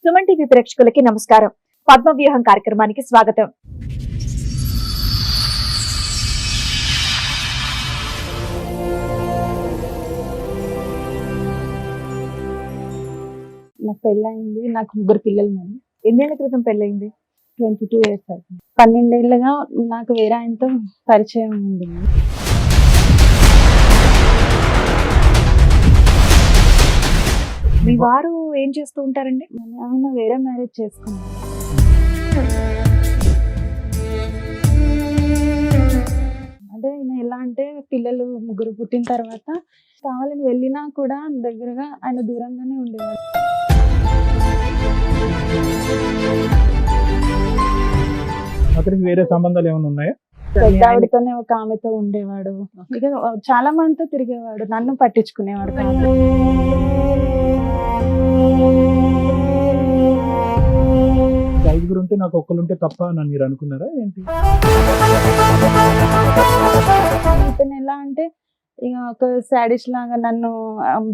Suman TV ప్రేక్షకులకి నమస్కారం. పద్మవ్యూహం కార్యక్రమానికి స్వాగతం. నాకు పెళ్ళయింది. నాకు 3 పిల్లలు. మేడం ఎన్నేళ్ల క్రితం పెళ్ళయింది? 22 years అవుతుంది. 12 ఏళ్ళుగా నాకు వేరే ఆయనతో పరిచయం ఉంది. మీ వారు ఏం చేస్తూ ఉంటారండి? ఆయన వేరే మ్యారేజ్ చేసుకున్నాను. అంటే ఆయన ఎలా అంటే పిల్లలు 3 పుట్టిన తర్వాత కావాలని వెళ్ళినా కూడా దగ్గరగా ఆయన దూరంగానే ఉండేవాడు. అతనికి వేరే సంబంధాలు ఏమైనా ఉన్నాయా? పెద్ద ఆవిడతోనే ఒక ఆమెతో ఉండేవాడు. ఇక చాలా మందితో తిరిగేవాడు. నన్ను పట్టించుకునేవాడు కాదు. ఐదుగురు ఉంటే నాకు ఒక్కరుంటే తప్ప అని మీరు అనుకున్నారా ఏంటి? ఇతను ఎలా అంటే ఇక ఒక శాడిష్ లాగా నన్ను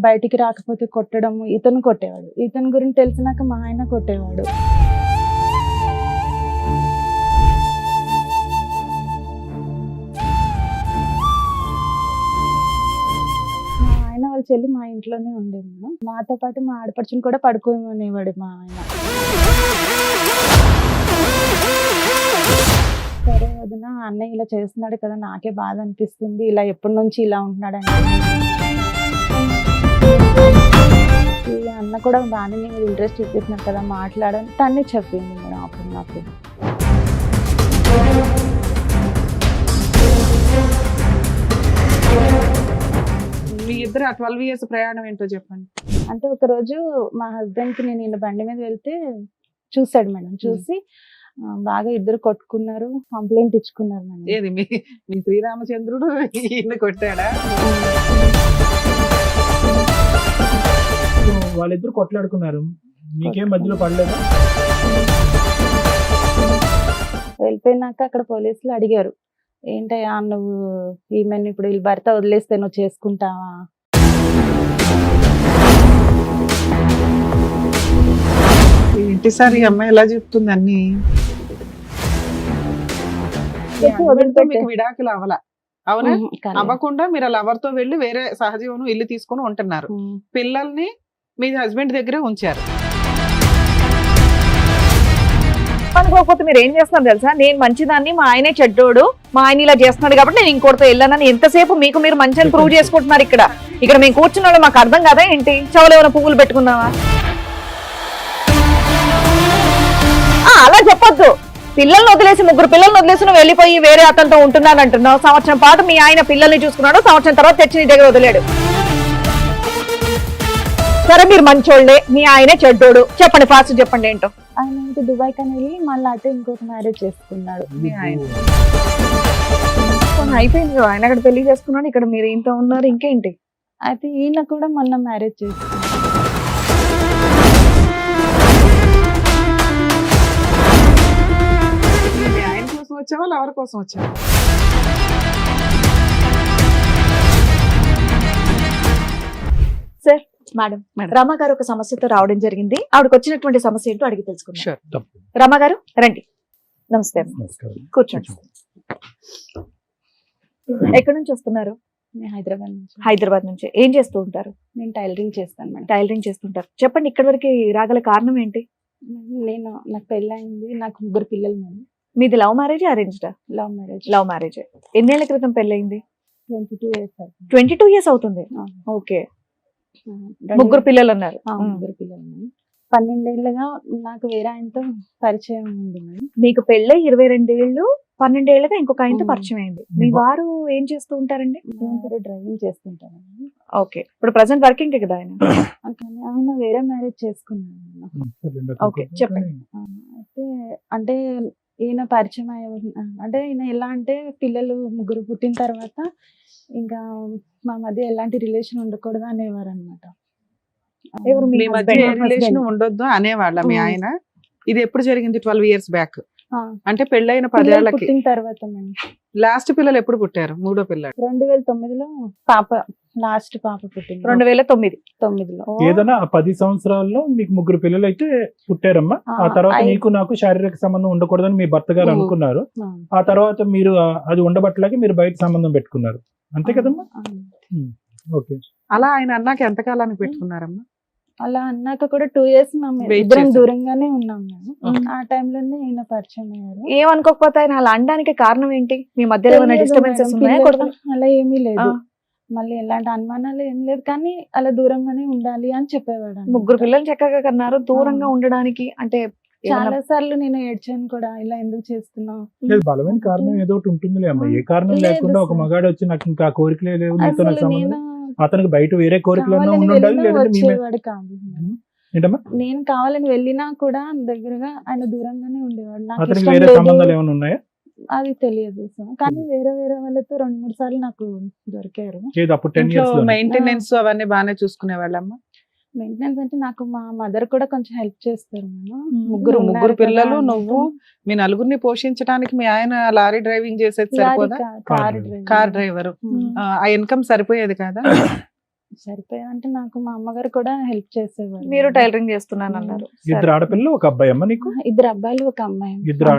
బయటికి రాకపోతే కొట్టడం, ఇతను కొట్టేవాడు. ఇతని గురించి తెలిసినాక మా ఆయన కొట్టేవాడు. మా ఆయన వాళ్ళ చెల్లి మా ఇంట్లోనే ఉండేవాడు. మాతో పాటు మా ఆడపడుచుని కూడా పడుకోమనేవాడు మా ఆయన. సరే వదిన, అన్నయ్య ఇలా చేస్తున్నాడు కదా, నాకే బాధ అనిపిస్తుంది, ఇలా ఎప్పటి నుంచి ఇలా ఉంటున్నాడంటే. ఈ అన్న కూడా బాగానే నీ మీద ఇంట్రెస్ట్ చూపిస్తున్నాడు కదా, మాట్లాడని తనే చెప్పింది మేడం అప్పుడు నాకు. మీ ఇద్దరు 12 years ప్రయాణం ఏంటో చెప్పండి. అంటే ఒక రోజు మా హస్బెండ్ కి నేను ఈయన బండి మీద వెళ్తే చూసాడు మేడం. చూసి బాగా ఇద్దరు కొట్టుకున్నారు, కంప్లైంట్ ఇచ్చుకున్నారు మేడం. ఏది మీ శ్రీరామచంద్రుడు ఈయన కొట్టాడా? వాళ్ళిద్దరు కొట్లాడుకున్నారు, మీకేం మధ్యలో పడలేదా? వెళ్ళిపోయినాక అక్కడ పోలీసులు అడిగారు, ఏంటయ్యా నువ్వు ఈమెను ఇప్పుడు వీళ్ళ భర్త వదిలేస్తే నువ్వు చేసుకుంటావా? ఏంటి సార్ ఈ అమ్మాయి ఎలా చెప్తుంది అన్ని? మీకు విడాకులు అవలా? అవునా? అవ్వకుండా మీరు లవర్ తో వెళ్ళి వేరే సహజీవనం ఇల్లు తీసుకొని ఉంటున్నారు. పిల్లల్ని మీ హస్బెండ్ దగ్గరే ఉంచారు. అనుకోకపోతే మీరు ఏం చేస్తున్నారు తెలుసా? నేను మంచిదాన్ని, మా ఆయనే చెడ్డోడు, మా ఆయన ఇలా చేస్తున్నాడు కాబట్టి నేను ఇంకోటితో వెళ్ళానని ఎంతసేపు మీకు మీరు మంచిని ప్రూవ్ చేసుకుంటున్నారు. ఇక్కడ మేము కూర్చున్న వాళ్ళు మాకు అర్థం కదా ఏంటి? చెవులు ఏమైనా పువ్వులు పెట్టుకున్నావా? అలా చెప్పొద్దు. పిల్లల్ని వదిలేసి 3 పిల్లల్ని వదిలేసి నువ్వు వెళ్ళిపోయి వేరే అతనితో ఉంటున్నాను అంటున్నావు. సంవత్సరం పాటు మీ ఆయన పిల్లల్ని చూసుకున్నాడు, సంవత్సరం తర్వాత తెచ్చి నీ దగ్గర వదిలేడు. సరే మీరు మంచోళ్లే, మీ ఆయనే చెడ్డోడు, చెప్పండి, ఫాస్ట్ చెప్పండి ఏంటో. ఆయన ఇంటి దుబాయ్ కని వెళ్ళి మళ్ళీ అటు ఇంకొక మ్యారేజ్ చేసుకున్నాడు. మీ ఆయన అయిపోయింది, ఆయన అక్కడ పెళ్లి చేసుకున్నాడు, ఇక్కడ మీరు ఇంత ఉన్నారు, ఇంకేంటి? అయితే ఈయన కూడా మొన్న మ్యారేజ్ చేసుకున్నాడు. మీ ఆయన కోసం వచ్చావా లవర్ కోసం వచ్చావా? సార్ మేడం, రమ గారు ఒక సమస్యతో రావడం జరిగింది. ఆవిడకి వచ్చినటువంటి సమస్య ఏంటో అడిగి తెలుసుకుందాం. రమ గారు రండి. నమస్తే, కూర్చోండి. ఎక్కడి నుంచి వస్తున్నారు? నేను హైదరాబాద్ నుంచి. హైదరాబాద్ నుంచి. ఏం చేస్తూ ఉంటారు? నేను టైలరింగ్ చేస్తాను మేడం. టైలరింగ్ చేస్తుంటారు. చెప్పండి, ఇక్కడి వరకు రాగల కారణం ఏంటి? నాకు పెళ్ళయింది. నాకు 3 పిల్లలు మేడం. మీది లవ్ మ్యారేజ్, అరేంజ్డా? Love marriage. Love marriage. ఎన్నేళ్ల క్రితం పెళ్ళయింది? 22 years అవుతుంది. 22 years అవుతుంది. ఓకే. 3 పిల్లలు అన్నారు. 3 పిల్లలు. 12 ఏళ్ళుగా నాకు వేరే ఆయనతో పరిచయం ఉంది మేడం. మీకు పెళ్ళై 22 ఏళ్ళు, 12 ఏళ్ళుగా ఇంకొక ఆయనతో పరిచయం అయింది. మీ వారు ఏం చేస్తూ ఉంటారండి? డ్రైవింగ్ చేస్తుంటారు. ఓకే. ఇప్పుడు ప్రెసెంట్ వర్కింగ్ కదా ఆయన? కానీ ఆయన వేరే మ్యారేజ్ చేసుకున్నాడు. ఓకే, చెప్పండి. అయితే అంటే ఈయన పరిచయం అంటే ఈయన ఎలా అంటే పిల్లలు 3 పుట్టిన తర్వాత ఇంకా మా మధ్య ఎలాంటి రిలేషన్ ఉండకూడదు అనేవారు అనమాట. మీ మధ్య రిలేషన్ ఉండొద్దు అనేవాళ్ళ మీ ఆయన? ఇది ఎప్పుడు జరిగింది? 12 years బ్యాక్. అంటే పెళ్ళైన 10 ఏళ్ళకి పుట్టిన తర్వాత లాస్ట్ పిల్లలు ఎప్పుడు పుట్టారు? 3వ పిల్లడు 2009లో పాప లాస్ట్ పాప పుట్టింది 2009. 9లో. ఏదైనా ఆ 10 సంవత్సరాల్లో మీకు 3 పిల్లలు అయితే పుట్టారమ్మా. ఆ తర్వాత నీకు నాకు శారీరక సంబంధం ఉండకూడదని మీ భర్త గారు అనుకున్నారు. ఆ తర్వాత మీరు అది ఉండబట్టలేక మీరు బయట సంబంధం పెట్టుకున్నారు, అంతే కదమ్మా? ఓకే. అలా ఆయన అన్నాక ఎంతకాలానికి పెట్టుకున్నారమ్మా? అలా అన్నాక కూడా 2 years మేము Wait ఇద్దరం చేశారు. దూరంగానే ఉన్నాం మేము. ఆ టైంలోనే ఈయన పరిచయం అయ్యారు. ఏమనుకోకపోతే ఆయన అలా అనడానికి కారణం ఏంటి? మీ మధ్యలో ఏమైనా తెలియదు డిస్టర్బెన్సెస్ మేడం, ఉన్నాయా? పిల్లలు గొడవలు? అలా ఏమీ లేదు. ఆ. మళ్ళీ ఎలాంటి అనుమానాలు ఏం లేదు, కానీ అలా దూరంగానే ఉండాలి అని చెప్పేవాడు అన్నమాట. 3 పిల్లలు చక్కగా కన్నారు, దూరంగా ఉండడానికి అంటే చాలా సార్లు నేను ఏడ్చాను కూడా, ఇలా ఎందుకు చేస్తున్నావు. లేదు, బలమైన కారణం ఏదో ఒకటి ఉంటుందిలే అమ్మా. ఏ కారణం లేదు లేకుండా ఒక సార్. మగాడు వచ్చి నాకు ఇంకా కోరికలే లేవు, నీతో నాకు అసలు సంబంధం నేను అతనికి బయట వేరే కోరికలు కావాలని ఉండాలి, వెళ్ళినా లేదంటే మేమే వచ్చేవాడు కాదు. ఏంటమ్మా? నేను కావాలని వెళ్ళినా కూడా దగ్గరగా ఆయన దూరంగానే ఉండేవాడు. నాకు అతనికి ఇష్టం వేరే లేదు సంబంధాలు ఏమైనా ఉన్నాయా? అది తెలియదు సార్, కానీ వేరే వేరే వాళ్ళతో 2-3 సార్లు నాకు దొరికారు. లేదు, అప్పుడు 10 ఇంట్లో years లో మెయింటెనెన్స్ అవన్నీ బాగానే చూసుకునే వాళ్ళమ్మా? మెయింటెనెన్స్ అంటే నాకు మా మదర్ కూడా కొంచెం హెల్ప్ చేస్తారు మేడం. ముగ్గురు ఉన్నారు కదా పిల్లలు, అన్నట్టు. నువ్వు, మీ నలుగురిని పోషించడానికి మీ ఆయన లారీ డ్రైవింగ్ చేసేది లారీ సరిపోదా? Car car driver. ఆ ఇన్కమ్ సరిపోయేది కాదా? సరిపోయాదంటే నాకు మా అమ్మగారు కూడా హెల్ప్ చేసేవారు. మీరు టైలరింగ్ చేస్తున్నాను అన్నారు. ఇద్దరు ఆడపిల్లలు, ఒక అబ్బాయి అమ్మ నీకు? 2 అబ్బాయిలు 1 అమ్మాయి. ఇద్దరు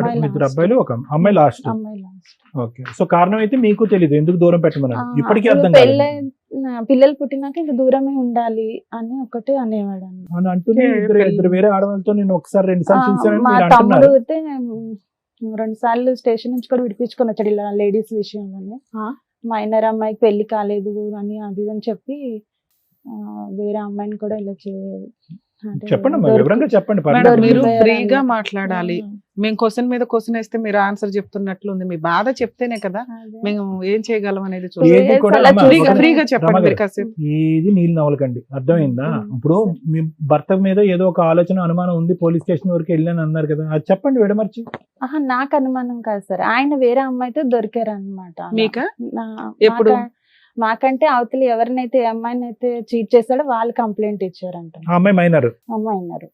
అబ్బాయిలు, ఒక అమ్మాయి లాస్ట్. అమ్మాయి లాస్ట్. ఓకే. సో కారణం అయితే మీకు తెలియదు ఎందుకు దూరం పెట్టమన్నారు, ఇప్పటికీ అర్థం పిల్లలు పుట్టినాక ఇంకా దూరమే ఉండాలి అని ఒకటే అనేవాడు అన్నమాట. అని అంటూనే ఇద్దరు వేరే ఆడవాళ్ళతో నేను ఒకసారి 2 సార్లు చూసానని మా మీరు తమ్ముడు అంటున్నారు. అయితే 2 సార్లు స్టేషన్ నుంచి కూడా విడిపించుకొని వచ్చాడు ఇలా లేడీస్ విషయంలోనే. మైనర్ అమ్మాయికి పెళ్లి కాలేదు అని అది ఇది అని చెప్పి వేరే అమ్మాయిని కూడా ఇలా చెప్పండి అమ్మా, వివరంగా చెప్పండి. మేడం, పర్లేదు. మీరు దొరికి- ఫ్రీగా మాట్లాడాలి. మేము క్వశ్చన్ మీద క్వశ్చన్ వేస్తే మీరు ఆన్సర్ చెప్తున్నట్లు ఉంది. మీ బాధ చెప్తేనే కదా మేము ఏం చేయగలం అనేది చూడాలి. ఏది కూడా అలా అమ్మా, చూసి- ఒకటి- ఫ్రీగా చెప్పండి రమగారు, మీరు కాసేపు. ఏది నీళ్ళు నవ్వలకండి, అర్థమైందా? ఇప్పుడు మీ భర్త మీద ఏదో ఒక ఆలోచన అనుమానం ఉంది, పోలీస్ స్టేషన్ వరకు వెళ్ళాను అన్నారు కదా, అది చెప్పండి విడమర్చి. నాకు అనుమానం కాదు సార్, ఆయన వేరే అమ్మాయితో దొరికారు అనమాట. మీకా? ఎప్పుడు? మాకంటే అవతల ఎవరినైతే ఏ అమ్మాయినైతే చీట్ చేశాడో వాళ్ళు కంప్లైంట్ ఇచ్చారంట. ఆ అమ్మాయి మైనర్. అమ్మాయి అన్నారు.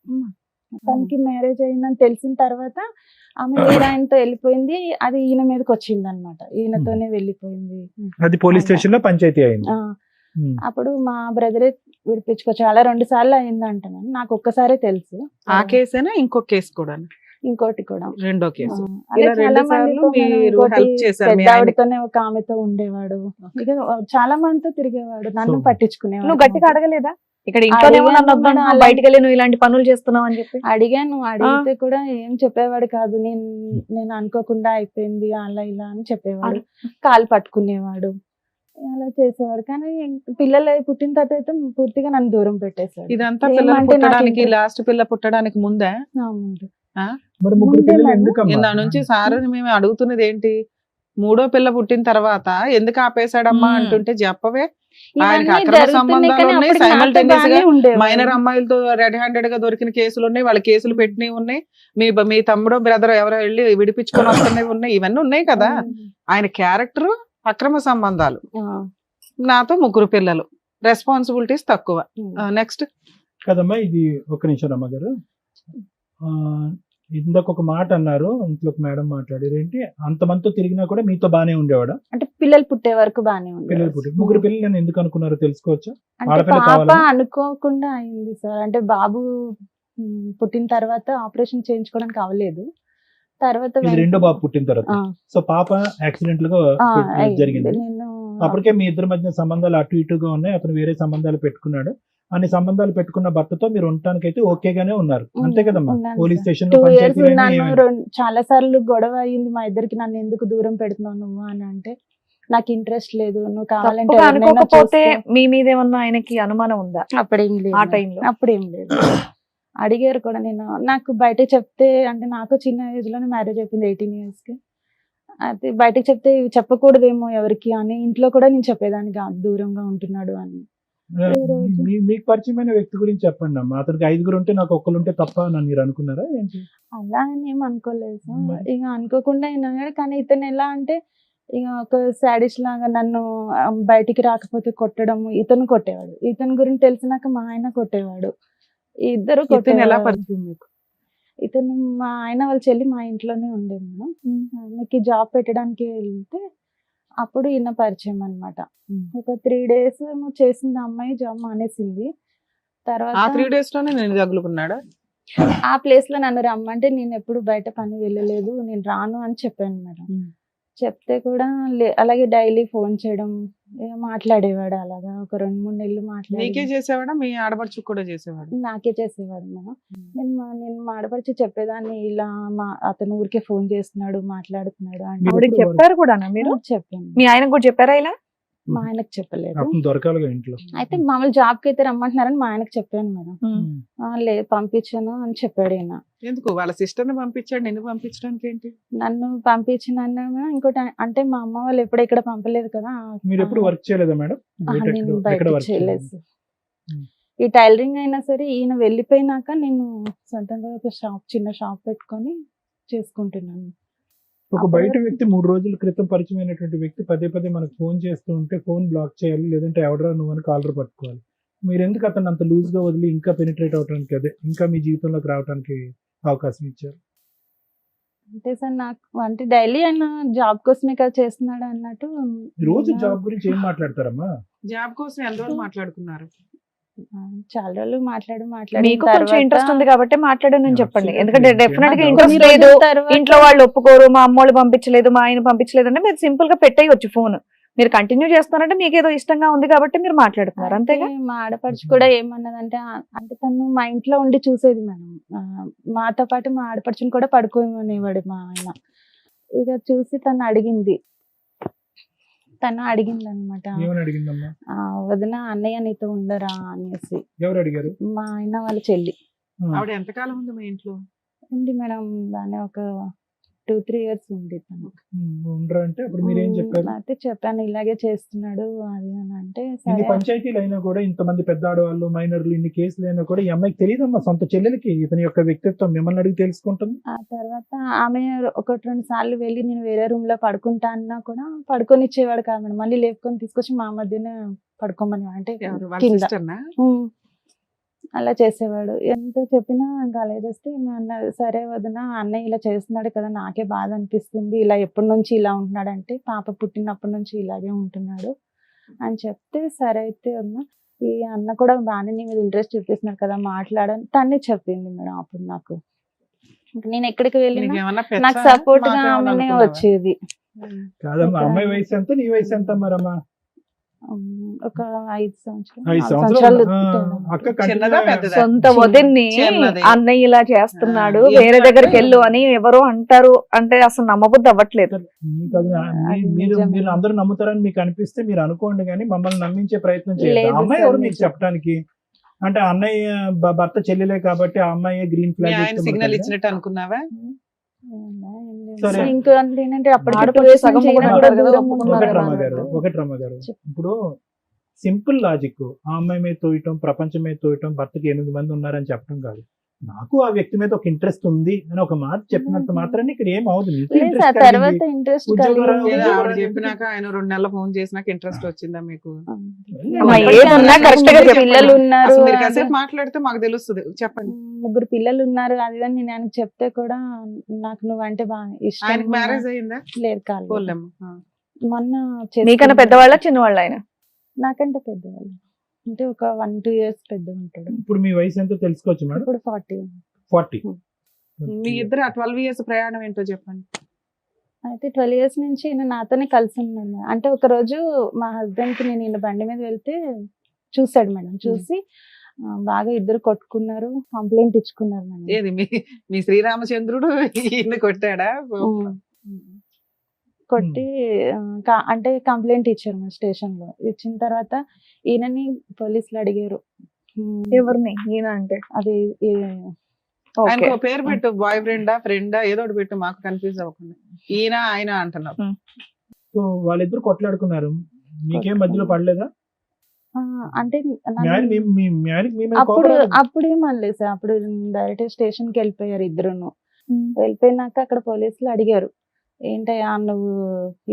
తనకి మ్యారేజ్ అయిందని తెలిసిన తర్వాత ఆమె వేరే ఆయనతో వెళ్ళిపోయింది. అది ఈయన మీదకి వచ్చింది అనమాట, ఈయనతోనే వెళ్ళిపోయింది. అది పోలీస్ స్టేషన్ లో పంచాయతీ అయింది. అప్పుడు మా బ్రదరే విడిపించుకోవచ్చు, అలా 2 సార్లు అయిందంట. నాకు ఒక్కసారే తెలుసు. ఆ కేసేనా ఇంకో కేసు కూడా? ఇంకోటి కూడా రెండో కేసు. అలా ఇలా చాలా 2 సార్లు మందితో నేను మీరు ఇంకోటి హెల్ప్ చేశారు మీ పెద్ద ఆయనకి. ఆవిడతోనే ఒక ఆమెతో ఉండేవాడు. ఇక చాలా మందితో తిరిగేవాడు, నన్ను So, పట్టించుకునేవాడు. నువ్వు గట్టిగా అడగలేదా? ఇక్కడ ఇంట్లోనేమో నన్ను అడిగాను వద్దన్నా, మేడం, బయటికి వెళ్ళి నువ్వు ఇలాంటి పనులు చేస్తున్నావు అని చెప్పి. అడిగాను, అడిగితే కూడా ఏం చెప్పేవాడు కాదు. నేను అనుకోకుండా అయిపోయింది అలా ఇలా అని చెప్పేవాడు. కాలు పట్టుకునేవాడు, అలా చేసేవాడు. కానీ పిల్లలు పుట్టిన తర్వాత అయితే పూర్తిగా నన్ను దూరం పెట్టేశాడు. ఇదంతా ఏమంటే పిల్లలు నాకు పుట్టడానికి, ఇంకా- లాస్ట్ పిల్ల పుట్టడానికి ముందే? ముందు. మరి 3 ముందే పిల్లలు మేడం. ఎందుకమ్మా? ఇందా నుంచి సార్ మేము అడుగుతున్నది ఏంటి, 3వ పిల్ల పుట్టిన తర్వాత ఎందుకు ఆపేశాడమ్మా అంటుంటే చెప్పవే. ఆయనకి ఇవన్నీ అక్రమ జరుగుతున్నాయి సంబంధాలు కానీ ఉన్నాయి, అప్పటికి నాతో simultaneous గా బాగానే ఉండేవాడు. మైనర్ అమ్మాయిలతో రెడ్ హ్యాండెడ్ గా దొరికిన కేసులు ఉన్నాయి, వాళ్ళ కేసులు పెట్టినవి ఉన్నాయి, మీ తమ్ముడో బ్రదర్ ఎవరో వెళ్ళి విడిపించుకొని వస్తున్నవి ఉన్నాయి, ఇవన్నీ ఉన్నాయి కదా. ఆయన క్యారెక్టర్ అక్రమ సంబంధాలు, నాతో 3 పిల్లలు, రెస్పాన్సిబిలిటీస్ తక్కువ. నెక్స్ట్. కదమ్మా, ఇది ఒక నిమిషం అమ్మగారు. ఇందాక ఒక మాట అన్నారు, ఇంట్లో మేడం మాట్లాడారు ఏంటి, అంతమందితో తిరిగినా కూడా మీతో బానే ఉండేవాడా? అంటే పిల్లలు పుట్టే వరకు బానే పిల్లలు ఉంది. పుట్టి 3 పిల్లలు నేను ఎందుకు అనుకున్నారో తెలుసుకోవచ్చా? అంటే ఆడపిల్ల పాప కావాలా? అనుకోకుండా అయింది సార్. అంటే బాబు పుట్టిన తర్వాత ఆపరేషన్ చేయించుకోవడానికి అవ్వలేదు. తర్వాత ఇది రెండో బాబు పుట్టిన తర్వాత. ఆ. సో పాప యాక్సిడెంట్ గా జరిగింది. నేను అప్పటికే మీ ఇద్దరి మధ్య సంబంధాలు అటు ఇటుగా ఉన్నాయి, అతను వేరే సంబంధాలు పెట్టుకున్నాడు. అన్ని సంబంధాలు పెట్టుకున్న భర్తతో మీరు ఉండటానికైతే ఓకేగానే ఉన్నారు, అంతే కదమ్మా? ఉన్నాను పోలీస్ సార్. స్టేషన్ 2 years ఉన్నాను. చాలా సార్లు గొడవ అయింది మా ఇద్దరికి. నన్ను ఎందుకు దూరం పెడుతున్నావు నువ్వు అని అంటే, నాకు ఇంట్రెస్ట్ లేదు, నువ్వు కావాలంటే తప్పుగా ఎవరినైనా అనుకోకపోతే చూసుకో. మీ మీద ఏమన్నా ఆయనకి అనుమానం ఉందా అప్పుడేం లేదు. ఆ టైంలో? అప్పుడేం లేదు. అడిగారు కూడా. నేను నాకు బయటకు చెప్తే, అంటే నాకు చిన్న ఏజ్ లోనే మ్యారేజ్ అయిపోయింది, 18 years కి. అయితే బయటకు చెప్తే ఇవి చెప్పకూడదేమో ఎవరికి అని ఇంట్లో కూడా నేను చెప్పేదాన్ని కాదు, దూరంగా ఉంటున్నాడు అని. మీకు పరిచయమైన వ్యక్తి గురించి చెప్పండి అమ్మా. అతనికి 5 ఉంటే నాకు ఒక్కరుంటే తప్ప అని మీరు అనుకున్నారా ఏంటి? అలా అని ఏం అనుకోలేదు సార్. మరి? ఇక అనుకోకుండా అయినాడు. కానీ ఇతను ఎలా అంటే ఇక ఒక సాడిస్ట్ లాగా నన్ను బయటికి రాకపోతే కొట్టడం, ఇతను కొట్టేవాడు. ఇతని గురించి తెలిసినాక మా ఆయన కొట్టేవాడు. ఇద్దరు ఇతను ఎలా కొట్టేవాడు. పరిచయం మీకు? ఇతను మా ఆయన వాళ్ళ చెల్లి మా ఇంట్లోనే ఉండేది. ఆమెకి జాబ్ పెట్టడానికి వెళ్తే అప్పుడు ఈయన పరిచయం అన్నమాట. ఉమ్. ఒక 3 days ఏమో చేసింది ఆ అమ్మాయి, జాబ్ మానేసింది. ఆ తర్వాత 3 days లోనే నేను తగులుకున్నాడా? ఆ ప్లేస్ లో నన్ను రమ్మంటే నేను ఎప్పుడు బయట పని వెళ్ళలేదు, నేను రాను అని చెప్పాను మేడం. చెప్తే కూడా అలాగే డైలీ ఫోన్ చేయడం, మాట్లాడేవాడు అలాగా. ఒక 2-3 నెలలు నీకే మాట్లాడి చేసేవాడా మీ ఆడపడుచుకు కూడా చేసేవాడు? నాకే చేసేవాడు మేడం. నేను మాడపరిచి చెప్పేదాన్ని, ఇలా అతను ఊరికే ఫోన్ చేస్తున్నాడు, మాట్లాడుతున్నాడు అంటే మీరు ఆవిడకి ఎప్పుడు చెప్పారు కూడా మీరు? చెప్పాను. మీ ఆయనకు కూడా చెప్పారా ఇలా? మా ఆయనకు చెప్పలేదు. అప్పుడు దొరకాలిగా ఇంట్లో. అయితే మామూలు జాబ్ కి అయితే రమ్మంటున్నారని మా ఆయనకు చెప్పాను మేడం. లేదు పంపించాను అని చెప్పాడు ఈయన. ఎందుకు వాళ్ళ సిస్టర్ ని పంపించాడు, నిన్ను పంపించడానికి ఏంటి? నన్ను పంపించిన ఇంకోటి అంటే మా అమ్మ వాళ్ళు ఎప్పుడు ఇక్కడ పంపలేదు కదా. మీరు ఎప్పుడు వర్క్ చేయలేదా మేడం? నేను బయట వర్క్ చేయలేదు. ఉమ్. ఈ టైలరింగ్ అయినా సరే ఈయన వెళ్ళిపోయినాక నేను సొంతంగా ఒక చిన్న షాప్ పెట్టుకొని చేసుకుంటున్నాను. ఒక బయట వ్యక్తి 3 రోజుల క్రితం పరిచయమైనటువంటి వ్యక్తి పదే పదే మనకు ఫోన్ చేస్తూ ఉంటే ఫోన్ బ్లాక్ చేయాలి, లేదంటే ఎవడరా నువ్వు అని కాలర్ పట్టుకోవాలి. మీరు ఎందుకు అతను అంత లూజ్ గా వదిలి ఇంకా పెనిట్రేట్ అవడానికి, అదే ఇంకా మీ జీవితంలోకి రావడానికి అవకాశం ఇచ్చారు? అంటే సార్ నాకు అంటే డైలీ ఆయన జాబ్ కోసమే కదా చేస్తున్నాడు అన్నట్టు. రోజు జాబ్ గురించి ఏం మాట్లాడతారమ్మా? జాబ్ కోసం ఎన్ని రోజులు మాట్లాడుకున్నారు? చాలా రోజులు మాట్లాడి మీకు కొంచెం ఇంట్రెస్ట్ ఉంది కాబట్టి మాట్లాడని చెప్పండి. Absolutely. ఎందుకంటే డెఫినెట్ గా కొన్ని ఇంట్రెస్ట్ లేదు, ఇంట్లో వాళ్ళు ఒప్పుకోరు, మా అమ్మోళ్ళు పంపించలేదు, మా ఆయన పంపించలేదు అంటే మీరు సింపుల్ గా పెట్టేయచ్చు ఫోన్. మీరు కంటిన్యూ చేస్తున్నారంటే మీకు ఏదో ఇష్టంగా ఉంది కాబట్టి మీరు మాట్లాడుతున్నారు, అంతేగా? మా ఆడపడుచు కూడా ఏమన్నదంటే అంటే తను మా ఇంట్లో ఉండి చూసేది మేడం. మాతో పాటు మా ఆడపడుచుని కూడా పడుకోమనేవాడు మా ఆయన. ఇక చూసి తను అడిగింది అనమాట, ఏమని అడిగిందమ్మా? వదిన అన్నయ్య నీతో ఉండరా అనేసి. ఎవరు అడిగారు? మా ఆయన వాళ్ళ చెల్లి ఆవిడ ఎంతకాలం ఉంది మీ ఇంట్లో? ఉంది మేడం, బాగానే ఒక 2-3 years ఉంది తను. ఉండరా అంటే అప్పుడు మీరు ఏం చెప్పారు? అయితే చెప్పాను ఇలాగే చేస్తున్నాడు అది అని అంటే ఇన్ని సరే. పంచాయతీలు అయినా కూడా, ఇంతమంది పెద్ద ఆడవాళ్ళు, మైనర్లు, ఇన్ని కేసులు అయినా కూడా ఈ అమ్మాయికి తెలియదమ్మా, సొంత చెల్లెలకి ఇతని యొక్క వ్యక్తిత్వం మిమ్మల్ని అడిగి తెలుసుకుంటుంది. ఆ తర్వాత ఆమె 1-2 సార్లు వెళ్ళి నేను వేరే రూమ్ లో పడుకుంటా అన్నా కూడా పడుకొని ఇచ్చేవాడు కాదు మేడం. మళ్ళీ లేపుకొని తీసుకొచ్చి మా మధ్యనే పడుకోమని అంటే ఎవరు? వాళ్ళ కింద. సిస్టర్నా? అలా చేసేవాడు. ఎంత చెప్పినా ఇంకా అలా చేస్తే అన్నది సరే వదిన అన్నయ్య ఇలా చేస్తున్నాడు కదా, నాకే బాధ అనిపిస్తుంది, ఇలా ఎప్పటి నుంచి ఇలా ఉంటున్నాడు అంటే పాప పుట్టినప్పటి నుంచి ఇలాగే ఉంటున్నాడు అని చెప్తే సరే అయితే అన్న ఈ అన్న కూడా బాగానే నీ మీద ఇంట్రెస్ట్ చూపిస్తున్నాడు కదా మాట్లాడని తనే చెప్పింది మేడం. అప్పుడు నాకు నేను ఎక్కడికి వెళ్ళినా నీకేమన్నా నాకు పెచ్చా? సపోర్ట్ గా మాకేమన్నా ఆమెనే అనుకున్నావా? వచ్చేది. కాదమ్మా, అమ్మాయి వయసు ఎంత, నీ వయసు ఎంత మరమ్మా? ఒక 5 సంవత్సరాలు 5 4 సంవత్సరాలు. సంవత్సరాలు అక్క చిన్నదా, కంటిన్యూగా పెద్దదా? సొంత వదిన్ని చిన్నది. అన్నయ్య ఇలా చేస్తున్నాడు, ఆ, వేరే ఎంత దగ్గరికి అంటే- వెళ్ళు అని ఎవరో అంటారు అంటే అసలు నమ్మబుద్ధి అవ్వట్లేదు. మీకు అది అది మీరు నిజమే. మీరు అందరూ నమ్ముతారని మీకు అనిపిస్తే మీరు అనుకోండి, కానీ మమ్మల్ని నమ్మించే ప్రయత్నం చేయాలి. లేదు అమ్మాయి సార్, ఎవరు మీకు నిజం. చెప్పడానికి? అంటే అన్నయ్య భర్త చెల్లెలే కాబట్టి ఆ అమ్మాయి గ్రీన్ మీ ఆయన ఫ్లాగ్ సిగ్నల్ ఇచ్చినట్టు అనుకున్నావా? సరే. ఇంకా ఏంటంటే అప్పటికి ఆడపడుచు 2 years సగం నుంచి ఈయన మొగుడు కూడా అంటారు కదా, దూరం ఒప్పుకున్నారు ఒకటి కదా రమ్మ గారు, అన్నట్టు. ఒకటి రమ్మ గారు, చెప్పు. ఇప్పుడు సింపుల్ లాజిక్ ఆ అమ్మాయి మీద తోయటం, ప్రపంచం మీద తోయటం, భర్తకి 8 మంది ఉన్నారని చెప్పడం కాదు. నాకు ఆ వ్యక్తి మీద ఒక ఇంట్రెస్ట్ ఉంది అని ఒక మాట చెప్పినంత మాత్రాన్ని ఇక్కడ ఏం అవుతుంది. నీకు లేదు interest సార్, కలిగింది. తర్వాత ఇంట్రెస్ట్ ఉద్యోగం లేదా ఆవిడ ఉద్యోగం చెప్పినాక ఆయన 2 నెలల ఫోన్ చేసినాక ఇంట్రెస్ట్ వచ్చిందా మీకు? అమ్మా, ఏదున్నా correct గా చెప్పండి. పిల్లలు ఉన్నారు అసలు మీరు అది- కాసేపు మాట్లాడితే మాకు తెలుస్తుంది. చెప్పండి. 3 పిల్లలు ఉన్నారు అది ఇది అని నేను ఆయనకు చెప్తే కూడా నాకు నువ్వంటే బాగా ఇష్టం. ఆయనకి మ్యారేజ్ అయ్యిందా? లేదు కాలేదు. పోలేమ్మా. మొన్న మీకన్నా చేసుకున్నాడు. పెద్దవాళ్ళ చిన్నవాళ్ళ ఆయన? నాకంటే పెద్దవాళ్ళు అంటే ఒక 1-2 years పెద్ద ఉంటాడు. ఇప్పుడు మీ వయసు ఎంతో తెలుసుకోవచ్చు మేడం? ఇప్పుడు 40. 40. మీ ఇద్దరు 12 years ప్రయాణం ఏంటో చెప్పండి. అయితే 12 years నుంచి ఈయన నాతోనే కలిసి ఉన్నాడు. అంటే ఒక రోజు మా హస్బెండ్ కి నేను ఈయన బండి మీద వెళ్తే చూసాడు మేడం. చూసి బాగా ఇద్దరు కొట్టుకున్నారు, కంప్లైంట్ ఇచ్చుకున్నారు మేడం. ఏది మీ శ్రీరామచంద్రుడు ఈయన కొట్టాడా? కొట్టి అంటే కంప్లైంట్ ఇచ్చారు మా స్టేషన్ లో. ఇచ్చిన తర్వాత ఈయనని పోలీసులు అడిగారు. ఎవరిని? ఈయన అంటే అది ఆయనకు ఓకే. ఒక పేరు పెట్టు, బాయ్ ఫ్రెండా ఫ్రెండా ఏదో ఒకటి పెట్టు, మాకు కన్ఫ్యూజ్ అవ్వకుండా. ఈయన ఆయన అంటున్నావు. సో వాళ్ళిద్దరు కొట్లాడుకున్నారు, మీకేం మధ్యలో పడలేదా? అంటే మీ ఆయన మీ ఆయనకి మీ మీద అప్పుడు కోపం రాలేదా? అప్పుడేమనలేదు సార్. అప్పుడు డైరెక్ట్ స్టేషన్ కి వెళ్ళిపోయారు ఇద్దరును. వెళ్ళిపోయినాక అక్కడ పోలీసులు అడిగారు, ఏంటయ్యా నువ్వు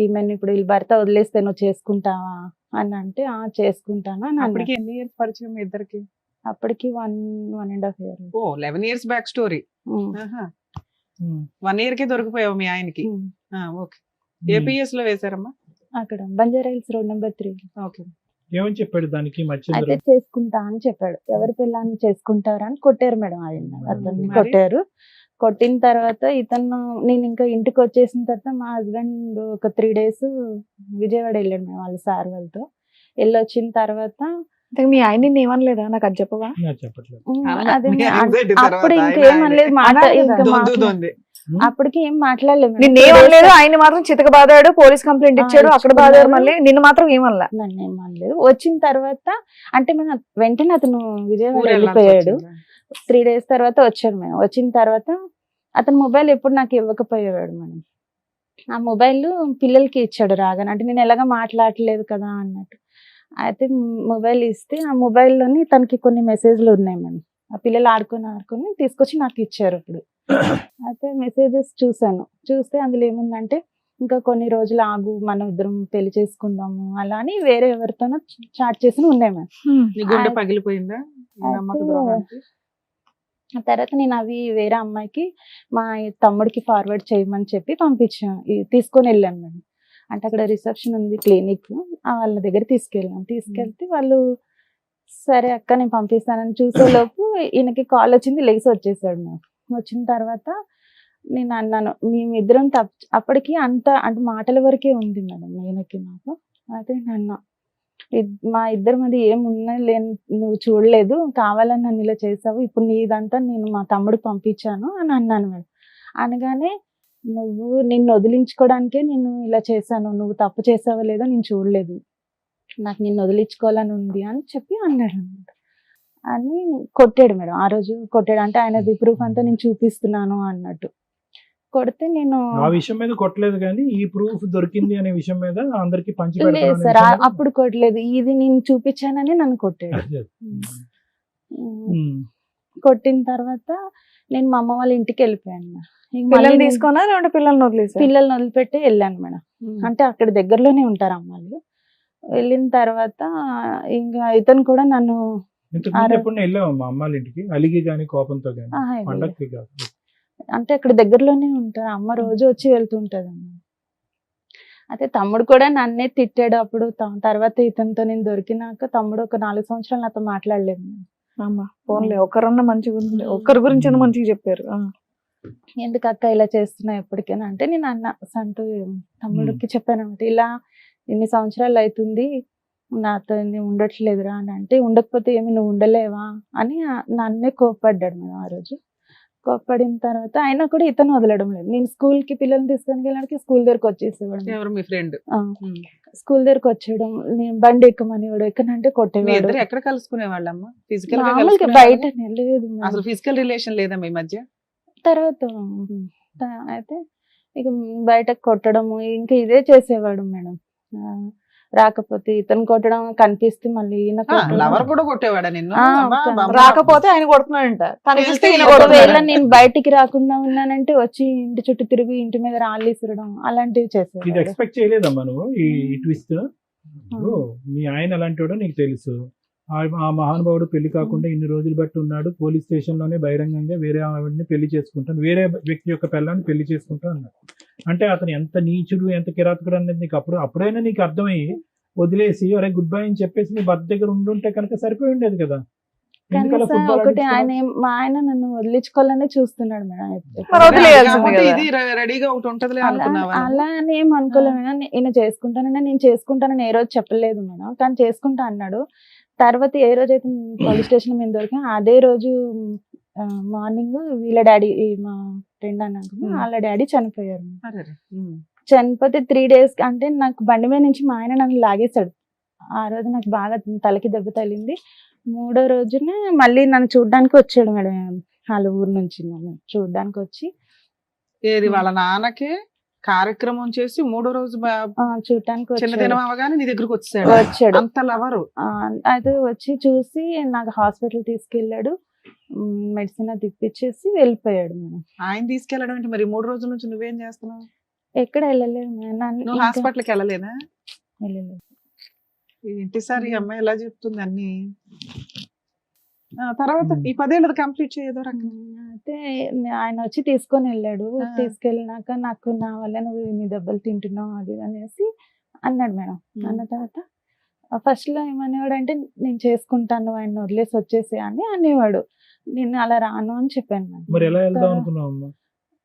ఈమెను ఇప్పుడు వీళ్ళ భర్త వదిలేస్తే నువ్వు చేసుకుంటావా అని అంటే చేసుకుంటాను అని అన్నాడు. అప్పటికి ఎన్ని ఇయర్స్ పరిచయం మీ ఇద్దరికి? అప్పటికి 1.5 years. ఓ 11 years బ్యాక్ స్టోరీ. ఉమ్. 1 year కి దొరికిపోయావు మీ ఆయనకి. ఓకే. ఏ పిఎస్ లో వేశారమ్మా? అక్కడ Banjara hills road number 3. Okay. ఏమని చెప్పాడు దానికి అయితే మధ్య చేసుకుంటా అని చెప్పాడు. ఎవరి పిల్లాన్ని చేసుకుంటారా అని కొట్టారు మేడం. ఆయన అతన్ని మరి? కొట్టారు. కొట్టిన తర్వాత ఇతను నేను ఇంకా ఇంటికి వచ్చేసిన తర్వాత మా హస్బెండ్ ఒక 3 days విజయవాడ వెళ్ళాడు మేడం వాళ్ళ సార్ వాళ్ళతో. వెళ్ళొచ్చిన తర్వాత మీ ఆయన నిన్ను ఏమనలేదా? నాకు అది చెప్పవా? నాకు చెప్పట్లేదు. అదే మీ anxiety అప్పుడు తర్వాత ఇంకేం ఆయన అనలేదు. అనాలి కదా. ఇంకా దొందుతోంది. అప్పటికి ఏం మాట్లాడలేదు మేడం. నిన్ను ఏమనలేదు, ఆయన మాత్రం చితక బాదాడు, పోలీస్ కంప్లైంట్ ఇచ్చాడు, అక్కడ ఇచ్చుకున్నారు. బాదాడు, మళ్ళీ నిన్ను మాత్రం ఏమనలా. నన్ను ఏం అనలేదు. వచ్చిన తర్వాత అంటే మనం వెంటనే అతను విజయవాడ ఊరు వెళ్ళాల్సి వెళ్ళిపోయాడు. వచ్చిందా? 3 days తర్వాత వచ్చాడు మేడం. వచ్చిన తర్వాత అతను మొబైల్ ఎప్పుడు నాకు ఇవ్వకపోయేవాడు మేడం. ఆ మొబైల్ పిల్లలకి ఇచ్చాడు రాగానే. అంటే నేను ఎలాగ మాట్లాడలేదు కదా అన్నట్టు. అయితే మొబైల్ ఇస్తే ఆ మొబైల్లోని తనకి కొన్ని మెసేజ్లు ఉన్నాయి మేడం. ఆ పిల్లలు ఆడుకొని తీసుకొచ్చి నాకు ఇచ్చారు అప్పుడు. అయితే మెసేజెస్ చూసాను. చూస్తే అందులో ఏముందంటే ఇంకా కొన్ని రోజులు ఆగు, మనం ఇద్దరం పెళ్లి చేసుకుందాము అలా అని వేరే ఎవరితోనో చాట్ చేసి ఉన్నాయి మేడం. నీ గుండె పగిలిపోయిందా ఈ నమ్మక ద్రోహానికి? ఆ తర్వాత నేను అవి వేరే అమ్మాయికి మా తమ్ముడికి ఫార్వర్డ్ చేయమని చెప్పి పంపించాను. తీసుకొని వెళ్ళాను మేడం. అంటే అక్కడ రిసెప్షన్ ఉంది క్లినిక్, వాళ్ళ దగ్గర తీసుకెళ్తే వాళ్ళు సరే అక్క నేను పంపిస్తానని చూసేలోపు ఈయనకి కాల్ వచ్చింది, లెగిసి వచ్చేసాడు మేడం. వచ్చిన తర్వాత నేను అన్నాను మేమిద్దరం అప్పటికి అంటే మాటల వరకే ఉంది మేడం ఈయనకి నాకు. అయితే నేను అన్నా మా ఇద్దరి మధ్య ఏమున్నా లేని నువ్వు చూడలేదు, కావాలని నన్ను ఇలా చేసావు, ఇప్పుడు నీదంతా నేను మా తమ్ముడికి పంపించాను అని అన్నాను మేడం. అనగానే నిన్ను వదిలించుకోవడానికే నేను ఇలా చేశాను, నువ్వు తప్పు చేసావో లేదో నేను చూడలేదు, నాకు నిన్ను వదిలించుకోవాలని ఉంది అని చెప్పి అన్నాడు అనమాట. అని కొట్టాడు మేడం. ఆ రోజు కొట్టాడు. అంటే ఆయనది ప్రూఫ్ అంతా నేను చూపిస్తున్నాను అన్నట్టు కొడితే నేను ఆ విషయం మీద కొట్టలేదు కానీ ఈ ప్రూఫ్ దొరికింది అనే విషయం మీద అందరికి పంచి లేదు పెడతాను సార్ అప్పుడు కొట్టలేదు, ఇది నేను చూపించానని నన్ను కొట్టాడు. కొట్టిన తర్వాత నేను మా అమ్మ వాళ్ళ ఇంటికి వెళ్ళిపోయాను. పిల్లల్ని తీసుకున్నా లేదంటే పిల్లల్ని వదిలేసా? పిల్లల్ని వదిలిపెట్టి వెళ్ళాను మేడం. అంటే అక్కడ దగ్గరలోనే ఉంటారు అమ్మాయిలు. వెళ్ళిన తర్వాత ఇంకా ఇతను కూడా నన్ను ఎప్పుడు వెళ్ళావు మా అమ్మాళ్ళ ఇంటికి అలిగి గానీ కోపంతో గానీ? పండక్కి కాదు, అంటే అక్కడ దగ్గరలోనే ఉంటారు, అమ్మ రోజు వచ్చి వెళ్తుంటది అమ్మ. అయితే తమ్ముడు కూడా నన్నే తిట్టాడు అప్పుడు. తర్వాత ఇతనితో నేను దొరికినాక తమ్ముడు ఒక 4 సంవత్సరాలు నాతో మాట్లాడలేదు. అమ్మా ఫోన్లే ఒక్కరన్నా మంచిగా ఉంది, ఒక్కరి గురించి మంచిగా చెప్పారు. ఎందుకు అక్క ఇలా చేస్తున్నావు ఎప్పటికైనా అంటే నేను అన్న సంటూ తమ్ముడికి చెప్పాను అనమాట, ఇలా ఇన్ని సంవత్సరాలు అవుతుంది నాతో ఉండట్లేదురా అని. అంటే ఉండకపోతే ఏమి నువ్వు ఉండలేవా అని నన్నే కోప్పడ్డాడు మేడం. ఆ రోజు కోప్పడిన తర్వాత అయినా కూడా ఇతను వదలడం లేదు. నేను స్కూల్ కి పిల్లల్ని తీసుకొని వెళ్ళడానికి స్కూల్ దగ్గరకు వచ్చేసేవాడు. ఎవరు మీ ఫ్రెండ్? స్కూల్ దగ్గరకు వచ్చేయడం, నేను బండి ఎక్కమనేవాడు, ఎక్కనంటే కొట్టేవాడు. ఎక్కడ కలుసుకునే వాళ్ళమ్మా? ఫిజికల్ బయట లేదు అసలు ఫిజికల్ రిలేషన్ లేదా మీ మధ్య? తర్వాత అయితే ఇక బయట కొట్టడము ఇంకా ఇదే చేసేవాడు మేడం. రాకపోతే ఇతను కొట్టడం కనిపిస్తే మళ్ళీ ఈయన లవర్ కూడా కొట్టేవాడా నిన్ను? రాకపోతే ఆయన కొడుతున్నాడంట, ఒకవేళ నేను బయటికి రాకుండా ఉన్నానంటే వచ్చి ఇంటి చుట్టూ తిరిగి ఇంటి మీద రాళ్ళు ఇసరడం అలాంటివి చేసేవాడు. ఇది ఎక్స్పెక్ట్ చేయలేదమ్మా నువ్వు ఈ ట్విస్ట్? మీ ఆయన అలాంటి వాడు నీకు తెలుసు, ఆ మహానుభావుడు పెళ్లి కాకుండా ఇన్ని రోజులు బట్టి ఉన్నాడు, పోలీస్ స్టేషన్ లోనే బహిరంగంగా వేరే ఆవిడని పెళ్లి చేసుకుంటాను, వేరే వ్యక్తి యొక్క పిల్లాన్ని పెళ్లి చేసుకుంటా అన్నాడు. అంటే అతను ఎంత నీచుడు ఎంత కిరాతకుడు అనేది నీకు అప్పుడైనా నీకు అర్థమయ్యి వదిలేసి అరే గుడ్ బై అని చెప్పేసి నీ భర్త దగ్గర ఉండుంటే కనుక సరిపోయి ఉండేది కదా. ఒకటి మా ఆయన నన్ను వదిలించుకోవాలనే చూస్తున్నాడు మేడం. రెడీగా ఒకటి ఉంటది అలా అని ఏం అనుకోలేదు మేడం. ఈయన చేసుకుంటానని నేను చేసుకుంటానని ఏ రోజు చెప్పలేదు మేడం, కానీ చేసుకుంటా అన్నాడు. తర్వాత ఏ రోజు అయితే పోలీస్ స్టేషన్ మీద దొరికా అదే రోజు మార్నింగ్ వీళ్ళ డాడీ మా ఫ్రెండ్ అన్నాక వాళ్ళ డాడీ చనిపోయారు. చనిపోతే 3 days అంటే నాకు బండి మీద నుంచి మా ఆయన నన్ను లాగేశాడు. ఆ రోజు నాకు బాగా తలకి దెబ్బ తగిలింది. 3వ రోజునే మళ్ళీ నన్ను చూడడానికి వచ్చాడు మేడం. వాళ్ళ ఊరు నుంచి నన్ను చూడడానికి వచ్చి ఏది వాళ్ళ నాన్నకి కార్యక్రమం చేసి 3వ రోజు చూడటానికి చిన్నదినం అవగానే నీ దగ్గరకు వచ్చాడు. అంత లవరు. అయితే వచ్చి చూసి నాకు హాస్పిటల్ తీసుకెళ్ళాడు, మెడిసిన్ తిప్పించేసి వెళ్ళిపోయాడు మేడం. ఆయన తీసుకెళ్ళడం ఏంటి మరి? 3 రోజుల నుంచి నువ్వేం చేస్తున్నావు? ఎక్కడ వెళ్ళలేదు మేడం. హాస్పిటల్కి వెళ్ళలేదా? వెళ్ళలేదు. ఏంటి సార్ ఈ అమ్మాయి ఎలా చెప్తుంది అన్ని? తర్వాత ఈ 10 ఏళ్ళది కంప్లీట్ చేయదో అయితే ఆయన వచ్చి తీసుకొని వెళ్ళాడు. తీసుకెళ్ళినాక నాకు నా వల్ల నువ్వు నీ దెబ్బలు తింటున్నావు అది అనేసి అన్నాడు మేడం. అన్న తర్వాత ఫస్ట్ లో ఏమనేవాడు అంటే నేను చేసుకుంటాను ఆయన వదిలేసి వచ్చేసి అని అనేవాడు. నేను అలా రాను అని చెప్పాను మరి ఎలా మేడం. వెళ్దాం అనుకున్నావు అమ్మా?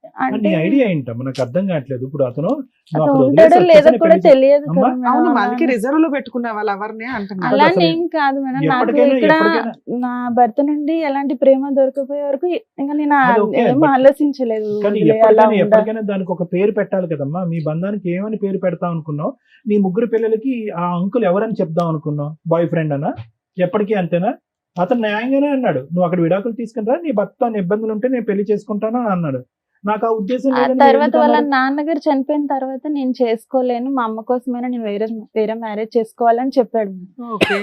నీ అంటే ఐడియా ఏంటో మనకు అర్థం కావట్లేదు. ఇప్పుడు అతను నువ్వు అతను అక్కడ ఉంటాడో వదిలేసి లేదో వచ్చేసి కూడా పెళ్లి తెలియదు అమ్మా, కదా అవును మేడం. మనకి రిజర్వ్ లో పెట్టుకున్న వాళ్ళు ఎవరిని అంటున్నారు. అలా అసలు ఏం కాదు మేడం. నాకు ఎప్పటికైనా ఇక్కడ ఎప్పటికైనా నా భర్త నుండి ఎలాంటి ప్రేమ దొరకపోయే వరకు ఇంకా నేను అది ఓకే, ఏం but ఆలోచించలేదు. కానీ వదిలేయాలా, ఎప్పటికైనా ఉండాలా. ఎప్పటికైనా దానికి ఒక పేరు పెట్టాలి కదమ్మా. మీ బంధానికి ఏమని పేరు పెడతాం అనుకున్నావు? నీ ముగ్గురు పిల్లలకి ఆ అంకుల్ ఎవరని చెప్దాం అనుకున్నావు? బాయ్ ఫ్రెండ్ అనా? ఎప్పటికీ అంతేనా? అతను న్యాయంగానే అన్నాడు, నువ్వు అక్కడ విడాకులు తీసుకుని రా, నీ భర్త ఇబ్బందులు ఉంటే నేను పెళ్లి చేసుకుంటాను అని అన్నాడు. నాకు ఆ ఉద్దేశం ఆ లేదని తర్వాత ఎందుకు వాళ్ళ అన్నారు? నాన్నగారు చనిపోయిన తర్వాత నేను చేసుకోలేను, మా అమ్మ కోసమైనా నేను వేరే మ్యారేజ్ చేసుకోవాలని చెప్పాడు. ఓకే.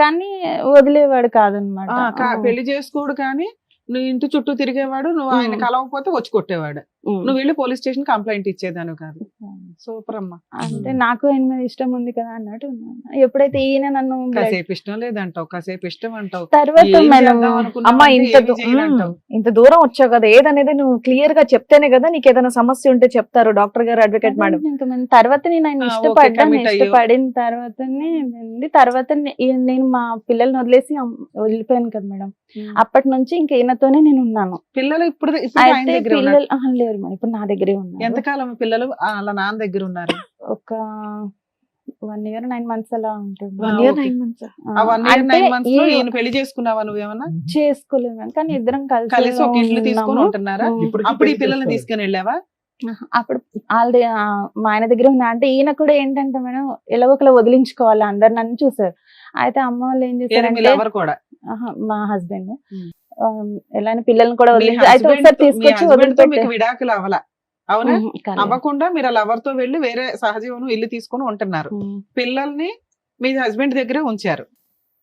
కానీ వదిలేవాడు కాదనమాట. పెళ్లి చేసుకోడు కానీ నువ్వు ఇంటి చుట్టూ తిరిగేవాడు, నువ్వు ఆయన కలవకపోతే వచ్చి కొట్టేవాడు, నువ్వు వెళ్ళి పోలీస్ స్టేషన్ కంప్లైంట్ ఇచ్చేదాను కాదు. సూపర్ అమ్మా. అంటే నాకు ఆయన మీద ఇష్టం ఉంది కదా అన్నట్టు ఉన్నాను. ఎప్పుడైతే ఈయన నన్ను కాసేపు ఇష్టం లేదంటావు, కాసేపు ఇష్టం అంటావు, తర్వాత ఏం మేడం చేద్దాం అనుకున్నావు అమ్మా అంటే ఇంత ఏమీ చేయనంటావు. ఇంత దూరం వచ్చావు కదా, ఏదనేది నువ్వు క్లియర్ గా చెప్తేనే కదా నీకు ఏదైనా సమస్య ఉంటే చెప్తారు డాక్టర్ గారు, అడ్వకేట్ మేడం. ఇంకా తర్వాత నేను ఆయన ఓకే, ఇష్టపడ్డాను. commit అయ్యావు. ఇష్టపడిన తర్వాత నేను మా పిల్లల్ని వదిలేసి వెళ్ళిపోయాను కదా మేడం. అప్పటి నుంచి ఇంకా ఈయనతోనే నేను ఉన్నాను. పిల్లలు ఇప్పుడు ఆయన అయితే దగ్గర ఉన్నారు. పిల్లలు లేరు మేడం, ఇప్పుడు నా దగ్గరే ఉన్నారు. ఎంతకాలం పిల్లలు వాళ్ళ నాన్న దగ్గర ఉన్నారు? ఒక 1 year 9 months అలా ఉంటుంది. 1 year ఓకే. 9 months. ఆ 1 year అంటే 9 months లో ఈ- ఈయన పెళ్లి చేసుకున్నావా నువ్వేమన్నా? చేసుకోలేదు మేడం, కానీ ఇద్దరం కలిసి ఒక ఇల్లు తీసుకొని ఉన్నాము. ఉంటున్నారా? ఇప్పటికీ అప్పుడు ఈ పెళ్లి పిల్లల్ని చేసుకోవాలి. తీసుకొని వెళ్ళావా? అప్పుడు ఆల్రెడీ మా ఆయన దగ్గర ఉన్నా. అంటే ఈయన కూడా ఏంటంటే మేడం ఎలాగో ఒకలా వదిలించుకోవాలి, అందరు నన్ను చూసారు. అయితే అమ్మ వాళ్ళు ఏం ఏది మీ చేశారంటే లవర్ కూడా? మా హస్బెండ్ ఎలా పిల్లల్ని కూడా మీ వదిలించి అయితే husband ఒకసారి తో- మీ తీసుకొచ్చి husband తో వదిలిపెట్టే మీకు విడాకులు అవ్వాల, అవునా? అవ్వకుండా మీరు లవర్ తో వెళ్ళి వేరే సహజీవనం ఇల్లు తీసుకొని ఉంటున్నారు. పిల్లల్ని మీ హస్బెండ్ దగ్గరే ఉంచారు.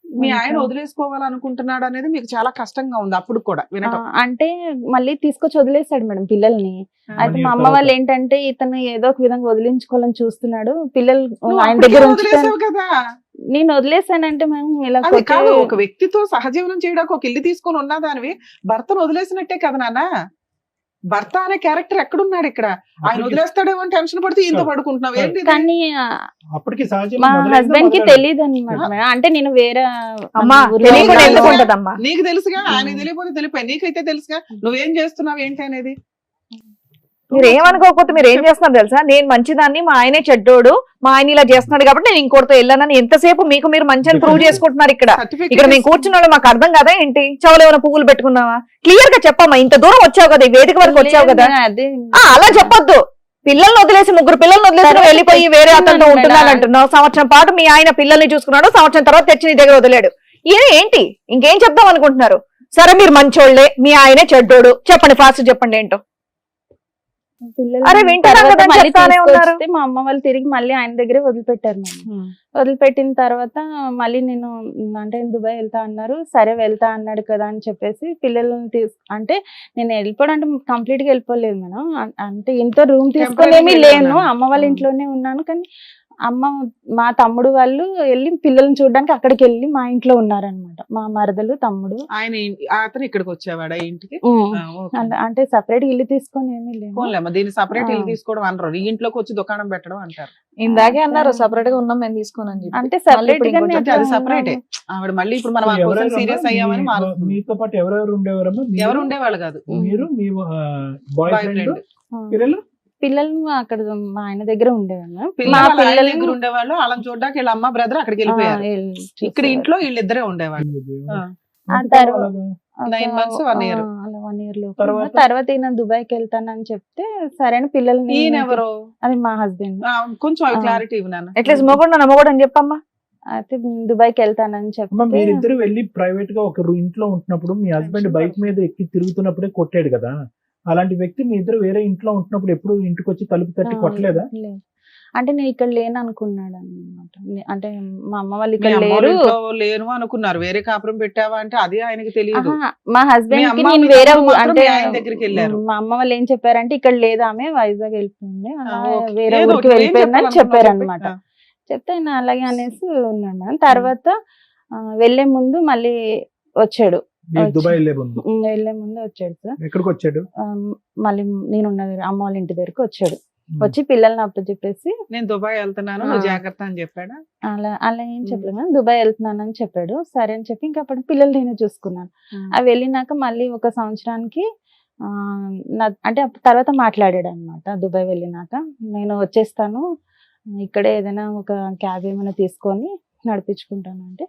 మీ ఆయన వదిలేసుకోవాలనుకుంటున్నాడు అనేది మీకు చాలా కష్టంగా ఉంది అప్పుడు కూడా వినటం. అంటే మళ్ళీ తీసుకొచ్చి వదిలేసాడు మేడం పిల్లల్ని. అయితే year మా అమ్మ తర్వాత. వాళ్ళు ఏంటంటే ఇతను ఏదో ఒక విధంగా వదిలించుకోవాలని చూస్తున్నాడు, పిల్లలు నువ్వు ఆయన అప్పటికే దగ్గర ఉంచుతాను. వదిలేసావు కదా. నేను వదిలేసానంటే మేము ఇలా అది కొట్టే- కాదు, ఒక వ్యక్తితో సహజీవనం చేయడానికి ఒక ఇల్లు తీసుకొని ఉన్నదానివి భర్తను వదిలేసినట్టే కదా నాన్న. భర్త అనే క్యారెక్టర్ ఎక్కడున్నాడు ఇక్కడ? ఆయన అప్పటికి- వదిలేస్తాడేమో అని టెన్షన్ పడితే ఇంత పడుకుంటున్నావు ఏంటి ఇది? కానీ అప్పటికి సహజంగా మా మొదలైందా హస్బెండ్ కి మొదలైందా? తెలియదు అనమాట మేడం. అంటే నేను వేరే అమ్మా ఊర్లో తెలియకుండా ఉన్నాను. ఎందుకు ఉంటదమ్మా? నీకు తెలుసుగా, ఆయన తెలియకపోతే తెలిపాయి, నీకైతే తెలుసుగా నువ్వేం చేస్తున్నావు ఏంటి అనేది. మీరు ఏమనుకోకపోతే మీరు ఏం చేస్తున్నారు తెలుసా, నేను మంచిదాన్ని మా ఆయనే చెడ్డోడు, మా ఆయన ఇలా చేస్తున్నాడు కాబట్టి నేను ఇంకోటితో వెళ్ళానని ఎంతసేపు మీకు మీరు మంచి అని ప్రూవ్ చేసుకుంటున్నారు ఇక్కడ. ఇక్కడ మేము కూర్చున్న వాళ్ళు మాకు అర్థం కదా ఏంటి? చెవులు ఏమైనా పువ్వులు పెట్టుకున్నావా? క్లియర్ గా చెప్పమ్మా, ఇంత దూరం వచ్చావు కదా, ఈ వేదిక వరకు వచ్చావు కదా, అదే అలా చెప్పొద్దు. పిల్లల్ని వదిలేసి ముగ్గురు పిల్లల్ని వదిలేసి నువ్వు వెళ్ళిపోయి వేరే అతనితో ఉంటున్నాను అంటున్నావు. సంవత్సరం పాటు మీ ఆయన పిల్లల్ని చూసుకున్నాడు, సంవత్సరం తర్వాత తెచ్చి నీ దగ్గర వదిలేడు. ఏంటి ఇంకేం చెప్దాం అనుకుంటున్నారు? సరే మీరు మంచోళ్లే, మీ ఆయనే చెడ్డోడు, చెప్పండి ఫాస్ట్ చెప్పండి ఏంటో. పిల్లలు అరే వింటున్నాం తర్వాత కదా, మళ్ళీ చెప్తానే ఉన్నారు. తీసుకొస్తే మా అమ్మ వాళ్ళు తిరిగి మళ్ళీ ఆయన దగ్గరే వదిలిపెట్టారు మేడం. వదిలిపెట్టిన తర్వాత మళ్ళీ నేను అంటే దుబాయ్ వెళ్తా అన్నారు, సరే వెళ్తా అన్నాడు కదా అని చెప్పేసి పిల్లల్ని అంటే నేను వెళ్ళిపోవడం అంటే కంప్లీట్ గా వెళ్ళిపోలేదు మేడం. అంటే ఇంట్లో రూమ్ తీసుకొని ఏమీ లేను, అమ్మ వాళ్ళ ఇంట్లోనే ఉన్నాను. కానీ అమ్మ మా తమ్ముడు వాళ్ళు వెళ్ళి పిల్లల్ని చూడడానికి అక్కడికి వెళ్ళి మా ఇంట్లో ఉన్నారనమాట, మా మరదలు తమ్ముడు. ఆయన అతను ఇక్కడికి వచ్చేవాడా ఇంటికి? అంటే సపరేట్ ఇల్లు తీసుకొని ఏమీ లేదు. పోన్లేమ్మా, దీన్ని సపరేట్ ఇల్లు తీసుకోవడం అనరు, ఈ ఇంట్లోకి వచ్చి దుకాణం పెట్టడం అంటారు. ఇందాకే అన్నారు సపరేట్ గా ఉన్నాం మేము తీసుకోనని చెప్పి. అంటే సపరేట్ గా అంటే అది సపరేటే. ఆవిడ మళ్ళీ ఇప్పుడు మనం ఎవరెవరమ్మా? సీరియస్ అయ్యామని మీతో పాటు ఎవరెవరు ఉండేవారమ్మా? ఎవరు ఉండేవాళ్ళు కాదు. మీరు మీ బాయ్ బాయ్ ఫ్రెండ్ ఫ్రెండ్ పిల్లలు పిల్లలు అక్కడ మా ఆయన దగ్గర ఉండేవాళ్ళు. పిల్లలు వాళ్ళ ఆయన దగ్గర ఉండేవాళ్ళు, వాళ్ళని చూడడానికి వీళ్ళ అమ్మ బ్రదర్ అక్కడికి వెళ్ళిపోయారు. ఇక్కడ ఇంట్లో వీళ్ళిద్దరే ఉండేవాళ్ళు. ఆ తర్వాత 9 months 1 year. అలా 1 year లో తర్వాత? తర్వాత ఈయన దుబాయ్కి వెళ్తానని చెప్తే సరే అని పిల్లల్ని ఈయన ఎవరు? అది మా హస్బెండ్. కొంచెం అవి క్లారిటీ ఇవ్వు నాన్న. ఎట్లీస్ట్ మొగోడు నా మొగోడు అని చెప్పమ్మా. అయితే దుబాయ్కి వెళ్తానని అమ్మ చెప్తే మీరిద్దరు వెళ్ళి ప్రైవేట్ గా ఒక ఇంట్లో ఉంటున్నప్పుడు మీ హస్బెండ్ బైక్ మీద ఎక్కి తిరుగుతున్నప్పుడే కొట్టాడు కదా, అలాంటి వ్యక్తి మీ ఇద్దరు వేరే ఇంట్లో ఉంటున్నప్పుడు ఎప్పుడు ఇంటికి వచ్చి తలుపు తట్టి కొట్టలేదా? లేదు. అంటే నేను ఇక్కడ లేను అనుకున్నాడు అనమాట. అంటే మా అమ్మ వాళ్ళు మీ ఇక్కడ అమ్మ వాళ్ళ లేరు. ఇంట్లో లేను అనుకున్నారు, వేరే కాపురం పెట్టావా అంటే అది ఆయనకి తెలియదు. ఆహా, మా మీ హస్బెండ్ కి అమ్మ నేను మీ వేరే తమ్ముడు మాత్రం అంటే మీ ఆయన దగ్గరికి వెళ్ళారు. మా అమ్మ వాళ్ళు ఏం చెప్పారంటే ఇక్కడ లేదు, ఆమె వైజాగ్ వెళ్ళిపోయింది, అలా ఓకే. వేరే ఏదో ఊరికి ఒకటి, ఏం వెళ్ళిపోయిందని చెప్పాలనుకున్నావు చెప్పారనమాట. చెప్పు. చెప్తే ఆయన అలాగే అనేసి ఉన్నాడు మేడం. తర్వాత వెళ్లే ముందు మళ్ళీ వచ్చాడు, మీరు దుబాయ్ వెళ్ళే ముందు వెళ్లే ముందు వచ్చాడు సార్. ఎక్కడికి వచ్చాడు? మళ్ళీ నేను ఉన్న దగ్గర అమ్మ వాళ్ళ ఇంటి దగ్గరకు వచ్చాడు. వచ్చి పిల్లల్ని అప్పచెప్పేసి నేను దుబాయ్ వెళ్తున్నాను నువ్వు జాగ్రత్త అని చెప్పాడా? అలా ఏం చెప్పలేదు మేడం. దుబాయ్ వెళ్తున్నాను అని చెప్పాడు. సరే అని చెప్పి ఇంకా అప్పుడు పిల్లలు నేను చూసుకున్నాను. అవి వెళ్ళినాక మళ్ళీ 1 సంవత్సరానికి అంటే తర్వాత మాట్లాడాడు అనమాట. దుబాయ్ వెళ్ళినాక నేను వచ్చేస్తాను, ఇక్కడే ఏదైనా ఒక క్యాబ్ ఏమైనా తీసుకొని నడిపించుకుంటాను అంటే,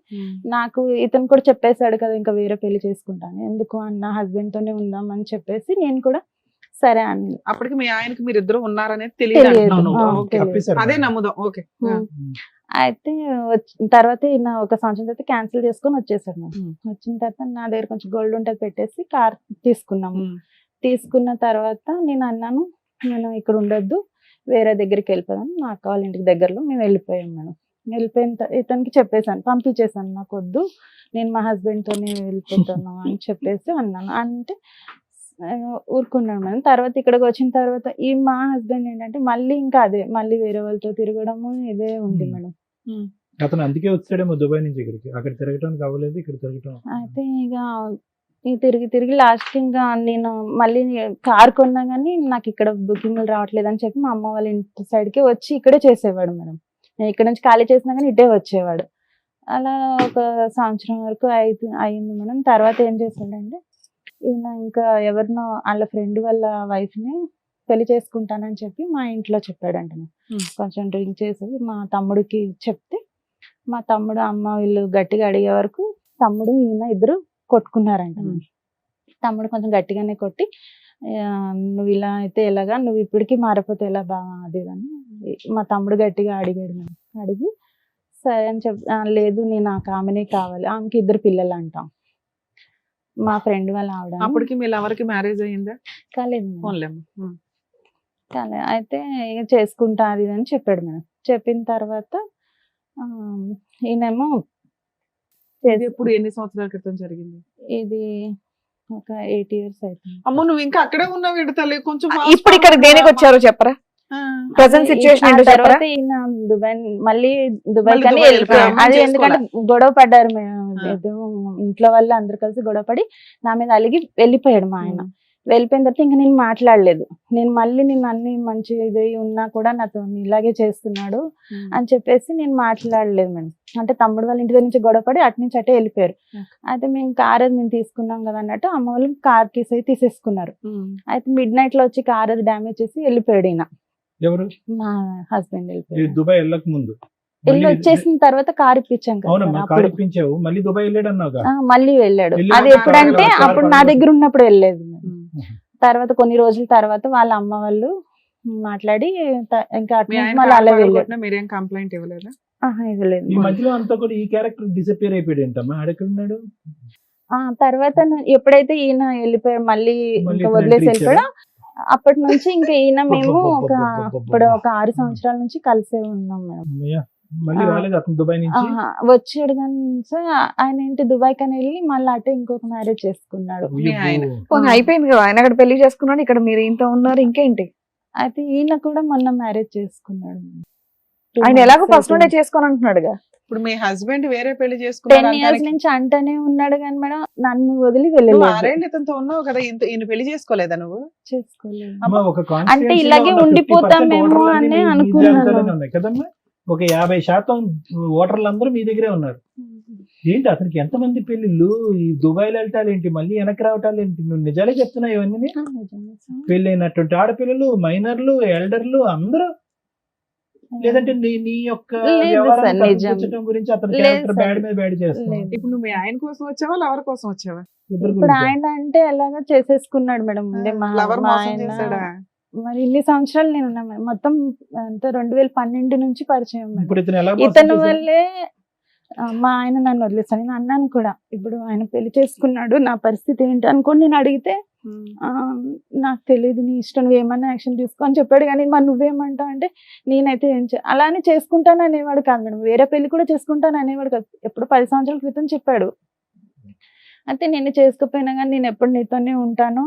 నాకు ఇతను కూడా చెప్పేశాడు కదా ఇంకా వేరే పెళ్లి చేసుకుంటాను, ఎందుకు అన్న హస్బెండ్ తోనే ఉందాం అని చెప్పేసి నేను కూడా సరే అని. అప్పటికి మీ ఆయనకి మీరు ఇద్దరు ఉన్నారనేది తెలియదు. అదే నమ్ముదాం. ఓకే. అయితే తర్వాత ఈయన 1 సంవత్సరం తర్వాత క్యాన్సిల్ చేసుకొని వచ్చేసాడు. వచ్చిన తర్వాత నా దగ్గర కొంచెం గోల్డ్ ఉంటే పెట్టేసి కార్ తీసుకున్నాము. తీసుకున్న తర్వాత నేను అన్నాను, నేను ఇక్కడ ఉండొద్దు, వేరే దగ్గరికి వెళ్ళిపోదాం, మా అక్క వాళ్ళ ఇంటికి దగ్గరలో మేము వెళ్ళిపోయాం మేడం. వెళ్ళిపోయిన ఇతనికి చెప్పేసాను, పంపించేసాను, నాకు వద్దు, నేను మా హస్బెండ్ తోనే వెళ్ళిపోతాను అని చెప్పేసి అన్నాను. అంటే ఊరుకున్నాను మేడం. తర్వాత ఇక్కడికి వచ్చిన తర్వాత ఈ మా హస్బెండ్ ఏంటంటే మళ్ళీ ఇంకా అదే మళ్ళీ వేరే వాళ్ళతో తిరగడము ఇదే ఉంది మేడం. అతను అందుకే వచ్చాడేమో దుబాయ్ నుంచి ఇక్కడికి, అక్కడ తిరగటానికి అవ్వలేదు, ఇక్కడ తిరగటం. అయితే ఇక తిరిగి లాస్ట్ ఇంకా నేను మళ్ళీ కార్ కొన్నా కానీ నాకు ఇక్కడ బుకింగ్లు రావట్లేదు అని చెప్పి మా అమ్మ వాళ్ళ ఇంటి సైడ్కి వచ్చి ఇక్కడే చేసేవాడు మేడం. నేను ఇక్కడ నుంచి ఖాళీ చేసినా కానీ ఇటే వచ్చేవాడు. అలా 1 సంవత్సరం వరకు అయింది మేడం. తర్వాత ఏం చేశాడంటే ఈయన ఇంకా ఎవరినో వాళ్ళ ఫ్రెండ్ వాళ్ళ వైఫ్ని పెళ్లి చేసుకుంటానని చెప్పి మా ఇంట్లో చెప్పాడంట. కొంచెం డ్రింక్ చేసి మా తమ్ముడికి చెప్తే మా తమ్ముడు అమ్మ వీళ్ళు గట్టిగా అడిగే వరకు తమ్ముడు ఈయన ఇద్దరు కొట్టుకున్నారంట. తమ్ముడు కొంచెం గట్టిగానే కొట్టి, నువ్వు ఇలా అయితే ఎలాగా, నువ్వు ఇప్పటికీ మారిపోతే ఎలా బాగా అది అని మా తమ్ముడు గట్టిగా అడిగాడు మేడం. అడిగి సరే అని లేదు నేను నాకు ఆమెనే కావాలి, ఆమెకి 2 పిల్లలు అంటాం, మా ఫ్రెండ్ వాళ్ళ ఆవిడ. అప్పటికి మీ లవర్కి మ్యారేజ్ అయ్యిందా? కాలేదు. కాలేదు. అయితే చేసుకుంటా అది అని చెప్పాడు మేడం. చెప్పిన తర్వాత ఈయనేమో ఎప్పుడు ఎన్ని సంవత్సరాల క్రితం జరిగింది ఇది? ఒక 8 years అవుతుంది. అమ్మో నువ్వు ఇంకా అక్కడే ఉన్నావు ఏంటి తల్లి? కొంచెం ఇప్పుడు ఇక్కడ దేనికి వచ్చారో చెప్పరా? ప్రెసెంట్ సిచువేషన్ ఏంటో చెప్పరా? ఈయన మళ్ళీ దుబాయ్ కానీ వెళ్ళిపోయాం. అది ఎందుకంటే గొడవ పడ్డారు మేము, ఇంట్లో వాళ్ళు అందరు కలిసి గొడవ పడి నా మీద అలిగి వెళ్ళిపోయాడు మా ఆయన. వెళ్ళిపోయిన తర్వాత ఇంకా నేను మాట్లాడలేదు. నేను అన్ని మంచి ఇది ఉన్నా కూడా నాతో ఇలాగే చేస్తున్నాడు అని చెప్పేసి నేను మాట్లాడలేదు మేడం. అంటే తమ్ముడు వాళ్ళ ఇంటి దగ్గర నుంచి గొడవపడి అటు నుంచి అటే వెళ్ళిపోయారు. అయితే మేము కార్ అది మేము తీసుకున్నాం కదా అన్నట్టు అమ్మ వాళ్ళు కార్ కీస్ అయితే తీసేసుకున్నారు. అయితే మిడ్ నైట్ లో వచ్చి కార్ అది డ్యామేజ్ చేసి వెళ్ళిపోయాడు ఈయన. ఎవరు? మా హస్బెండ్ వెళ్ళిపోయాడు. దుబాయ్ వెళ్ళక ముందు వెళ్ళి వచ్చేసిన తర్వాత కార్ ఇప్పించాం కదా, మళ్ళీ దుబాయ్ వెళ్ళాడు. మళ్ళీ వెళ్ళాడు. అది ఎప్పుడంటే అప్పుడు నా దగ్గర ఉన్నప్పుడు వెళ్ళలేదు. తర్వాత కొన్ని రోజుల తర్వాత వాళ్ళ అమ్మ వాళ్ళు మాట్లాడి ఇంకా అలా వెళ్ళాడు. మీరేం కంప్లైంట్ ఇవ్వలేదా? ఇవ్వలేదు. ఈ మధ్యలో అంతా కూడా ఈ క్యారెక్టర్ డిసపియర్ అయిపోయాడు ఏంటమ్మా, ఆడెక్కడున్నాడు? తర్వాత ఎప్పుడైతే ఈయన వెళ్ళిపోయాడు మళ్ళీ ఇంకా వదిలేసి వెళ్ళిపోయాడు, అప్పటి నుంచి ఇంకా ఈయన మేము ఇప్పుడు ఒక 6 సంవత్సరాల నుంచి కలిసే ఉన్నాం మేడం. మళ్ళీ రాలేదు అతను దుబాయ్ నుంచి? వచ్చాడు కానీ సార్ ఆయన ఏంటి దుబాయ్ కని వెళ్ళి మళ్ళీ అటే ఇంకొక మ్యారేజ్ చేసుకున్నాడు. అయిపోయింది కదా, ఆయన అక్కడ పెళ్లి చేసుకున్నాడు, ఇక్కడ మీరు ఇంత ఉన్నారు, ఇంకేంటి? అయితే ఈయన కూడా మొన్న మ్యారేజ్ చేసుకున్నాడు. ఆయన ఎలాగో ఫస్ట్ నుండే చేసుకొని అంటున్నాడుగా. ఇప్పుడు మీ హస్బెండ్ వేరే పెళ్లి 10 years నుంచి అంటనే ఉన్నాడు కానీ మేడం నన్ను వదిలి వెళ్ళలేదు. 6 ఏళ్ళు ఇతనితో ఉన్నావు కదా, ఈయన పెళ్లి చేసుకోలేదా నువ్వు? చేసుకోలేదు. అంటే ఇలాగే ఉండిపోతామేమో అని అనుకున్నాను. ఒక 50% ఓటర్లు మీ దగ్గరే ఉన్నారు. ఏంటి అతనికి ఎంతమంది పెళ్లిళ్ళు? ఈ దుబాయ్లో వెళ్ళటాలు ఏంటి, మళ్ళీ వెనక్కి రావటాలు ఏంటి? నువ్వు నిజాలే చెప్తున్నావు ఇవన్నీ. పెళ్ళైనటువంటి ఆడపిల్లలు, మైనర్లు, ఎల్డర్లు అందరూ, లేదంటే నీ యొక్క గురించి అతని క్యారెక్టర్ బ్యాడ్ మీద బ్యాడ్ చేస్తున్నావు. ఇప్పుడు నువ్వు మీ ఆయన కోసం వచ్చావా లవర్ కోసం వచ్చావా? ఇప్పుడు ఆయన అంటే ఎలాగా చేసేసుకున్నాడు మేడం. లవర్ మోసం చేశాడా? మరి ఇన్ని సంవత్సరాలు నేను ఉన్నా మొత్తం అంతా 2012 నుంచి పరిచయం. ఇతను ఇతని వల్లే మా ఆయన నన్ను వదిలేస్తాను. నేను అన్నాను కూడా, ఇప్పుడు ఆయన పెళ్లి చేసుకున్నాడు, నా పరిస్థితి ఏంటి అనుకోని నేను అడిగితే నాకు తెలియదు, నీ ఇష్టం, నువ్వు ఏమన్నా యాక్షన్ తీసుకో అని చెప్పాడు. కానీ మరి నువ్వేమంటావు అంటే నేనైతే ఏం అలానే చేసుకుంటాను అనేవాడు కాదు మేడం. వేరే పెళ్లి కూడా చేసుకుంటాను అనేవాడు కాదు. ఎప్పుడు 10 సంవత్సరాల క్రితం చెప్పాడు. అయితే నేను చేసుకోపోయినా కానీ నేను ఎప్పుడు నీతోనే ఉంటాను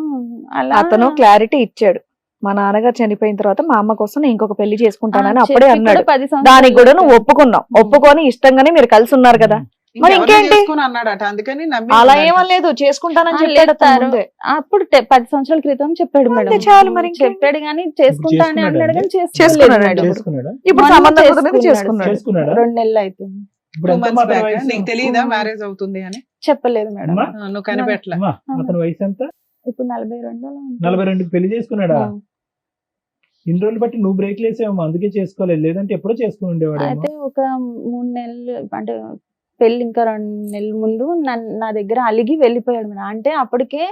అలా అతను క్లారిటీ ఇచ్చాడు. మా నాన్నగారు చనిపోయిన తర్వాత మా అమ్మ కోసం నేను ఇంకొక పెళ్లి చేసుకుంటానని అప్పుడే అన్నాడు. దానికి కూడా నువ్వు ఒప్పుకున్నావు. ఒప్పుకొని ఇష్టంగానే మీరు కలిసి ఉన్నారు కదా. మరి ఇంకెవరినో ఇంకేంటి? చేసుకుని అన్నాడట, అందుకని నమ్మి అలా ఉన్నాడట. ఏమనలేదు, చేసుకుంటానని ఆ, చెప్పాడు లేదు అతను తారు. ముందే. అప్పుడు 10 సంవత్సరాల క్రితం చెప్పాడు అంతే మేడం. చాలు, మరి ఇంకేంటి? చెప్పాడు కానీ చేసుకుంటా అని చేసుకున్నాడా అన్నాడు అండి? కానీ చేసుకున్నాడా చేసుకోలేదు మేడం. చేసుకున్నాడా? ఇప్పుడు మొన్న సంబంధం కుదిరింది, చేసుకున్నాడు. చేసుకున్నాడు. చేసుకున్నాడా? 2 నెలలు అవుతుంది. ఇప్పుడు 2 ఎంత months మాత్రం back. వయసు? నీకు తెలియదా ఉమ్. మ్యారేజ్ అవుతుంది అని? చెప్పలేదు మేడం. అమ్మా? నువ్వు కనిపెట్టలే. అమ్మా, అతని వయసు ఎంత? ఇప్పుడు 42 42 పెళ్లి చేసుకున్నాడా? ఇన్ని రోజులు బట్టి నువ్వు బ్రేక్ లేసేమో, అందుకే చేసుకోలేదు, లేదంటే ఎప్పుడో చేసుకుని ఉండేవాడేమో. అయితే ఒక 3 నెలలు అంటే పెళ్లి ఇంకా 2 నెలల ముందు నా దగ్గర అలిగి వెళ్ళిపోయాడు మేడం. అంటే అప్పటికే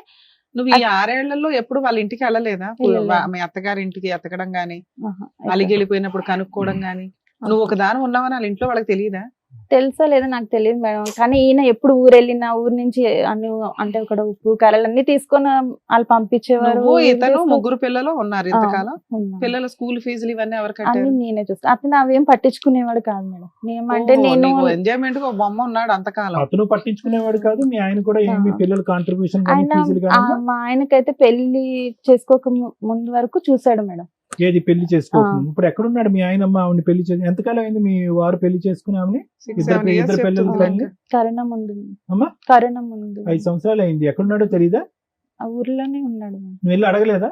నువ్వు ఈ 6 ఏళ్లలో ఎప్పుడు వాళ్ళ ఇంటికి వెళ్ళలేదా? వెళ్ళలేదు. మీ అత్తగారి ఇంటికి ఎతకడం గానీ, ఆహా, అలిగి వెళ్ళిపోయినప్పుడు కనుక్కోవడం గానీ, నువ్వు ఒక దాని ఉన్నావని వాళ్ళ ఇంట్లో వాళ్ళకి తెలియదా? తెలుసా లేదా నాకు తెలియదు మేడం. కానీ ఈయన ఎప్పుడు ఊరు వెళ్ళినా ఊరు నుంచి అన్ని అంటే ఇక్కడ ఉప్పు కారాలు అన్ని తీసుకొని వాళ్ళు పంపించేవారు. నువ్వు ఇతను తీసుకొని- 3 పిల్లలు ఉన్నారు ఇంతకాలం. ఉన్నా. పిల్లల స్కూల్ ఫీజులు ఇవన్నీ ఎవరు అన్ని కట్టారు? నేనే చూస్తా. అతను అవేం పట్టించుకునేవాడు కాదు మేడం. నేమంటే నేను ఎంజాయ్మెంట్ గా ఒక బొమ్మ ఉన్నాడు అంతకాలం. అతను పట్టించుకునేవాడు కాదు, మీ ఆయన కూడా ఏమి పిల్లల కాంట్రిబ్యూషన్ కానీ ఆయన ఫీజులు కానీ మా ఆయనకైతే పెళ్లి చేసుకోక ముందు వరకు చూసాడు మేడం. ఏది పెళ్లి చేసుకోకుండా. ఇప్పుడు ఎక్కడున్నాడు మీ ఆయన? అమ్మ ఆవిడ పెళ్లి చేసి ఎంతకాలం అయింది మీ వారు పెళ్లి చేసుకుని ఆమెని? 6-7 years ఇద్దరు పిల్లలు చెప్తుంది తల్లి? ఇంకా. కరోనా ముందు. అమ్మా? కరోనా ముందు 5 సంవత్సరాలు అయింది. ఎక్కడున్నాడో తెలీదా? ఆ ఊర్లోనే ఉన్నాడు మేడం. నువ్వు వెళ్ళి అడగలేదా?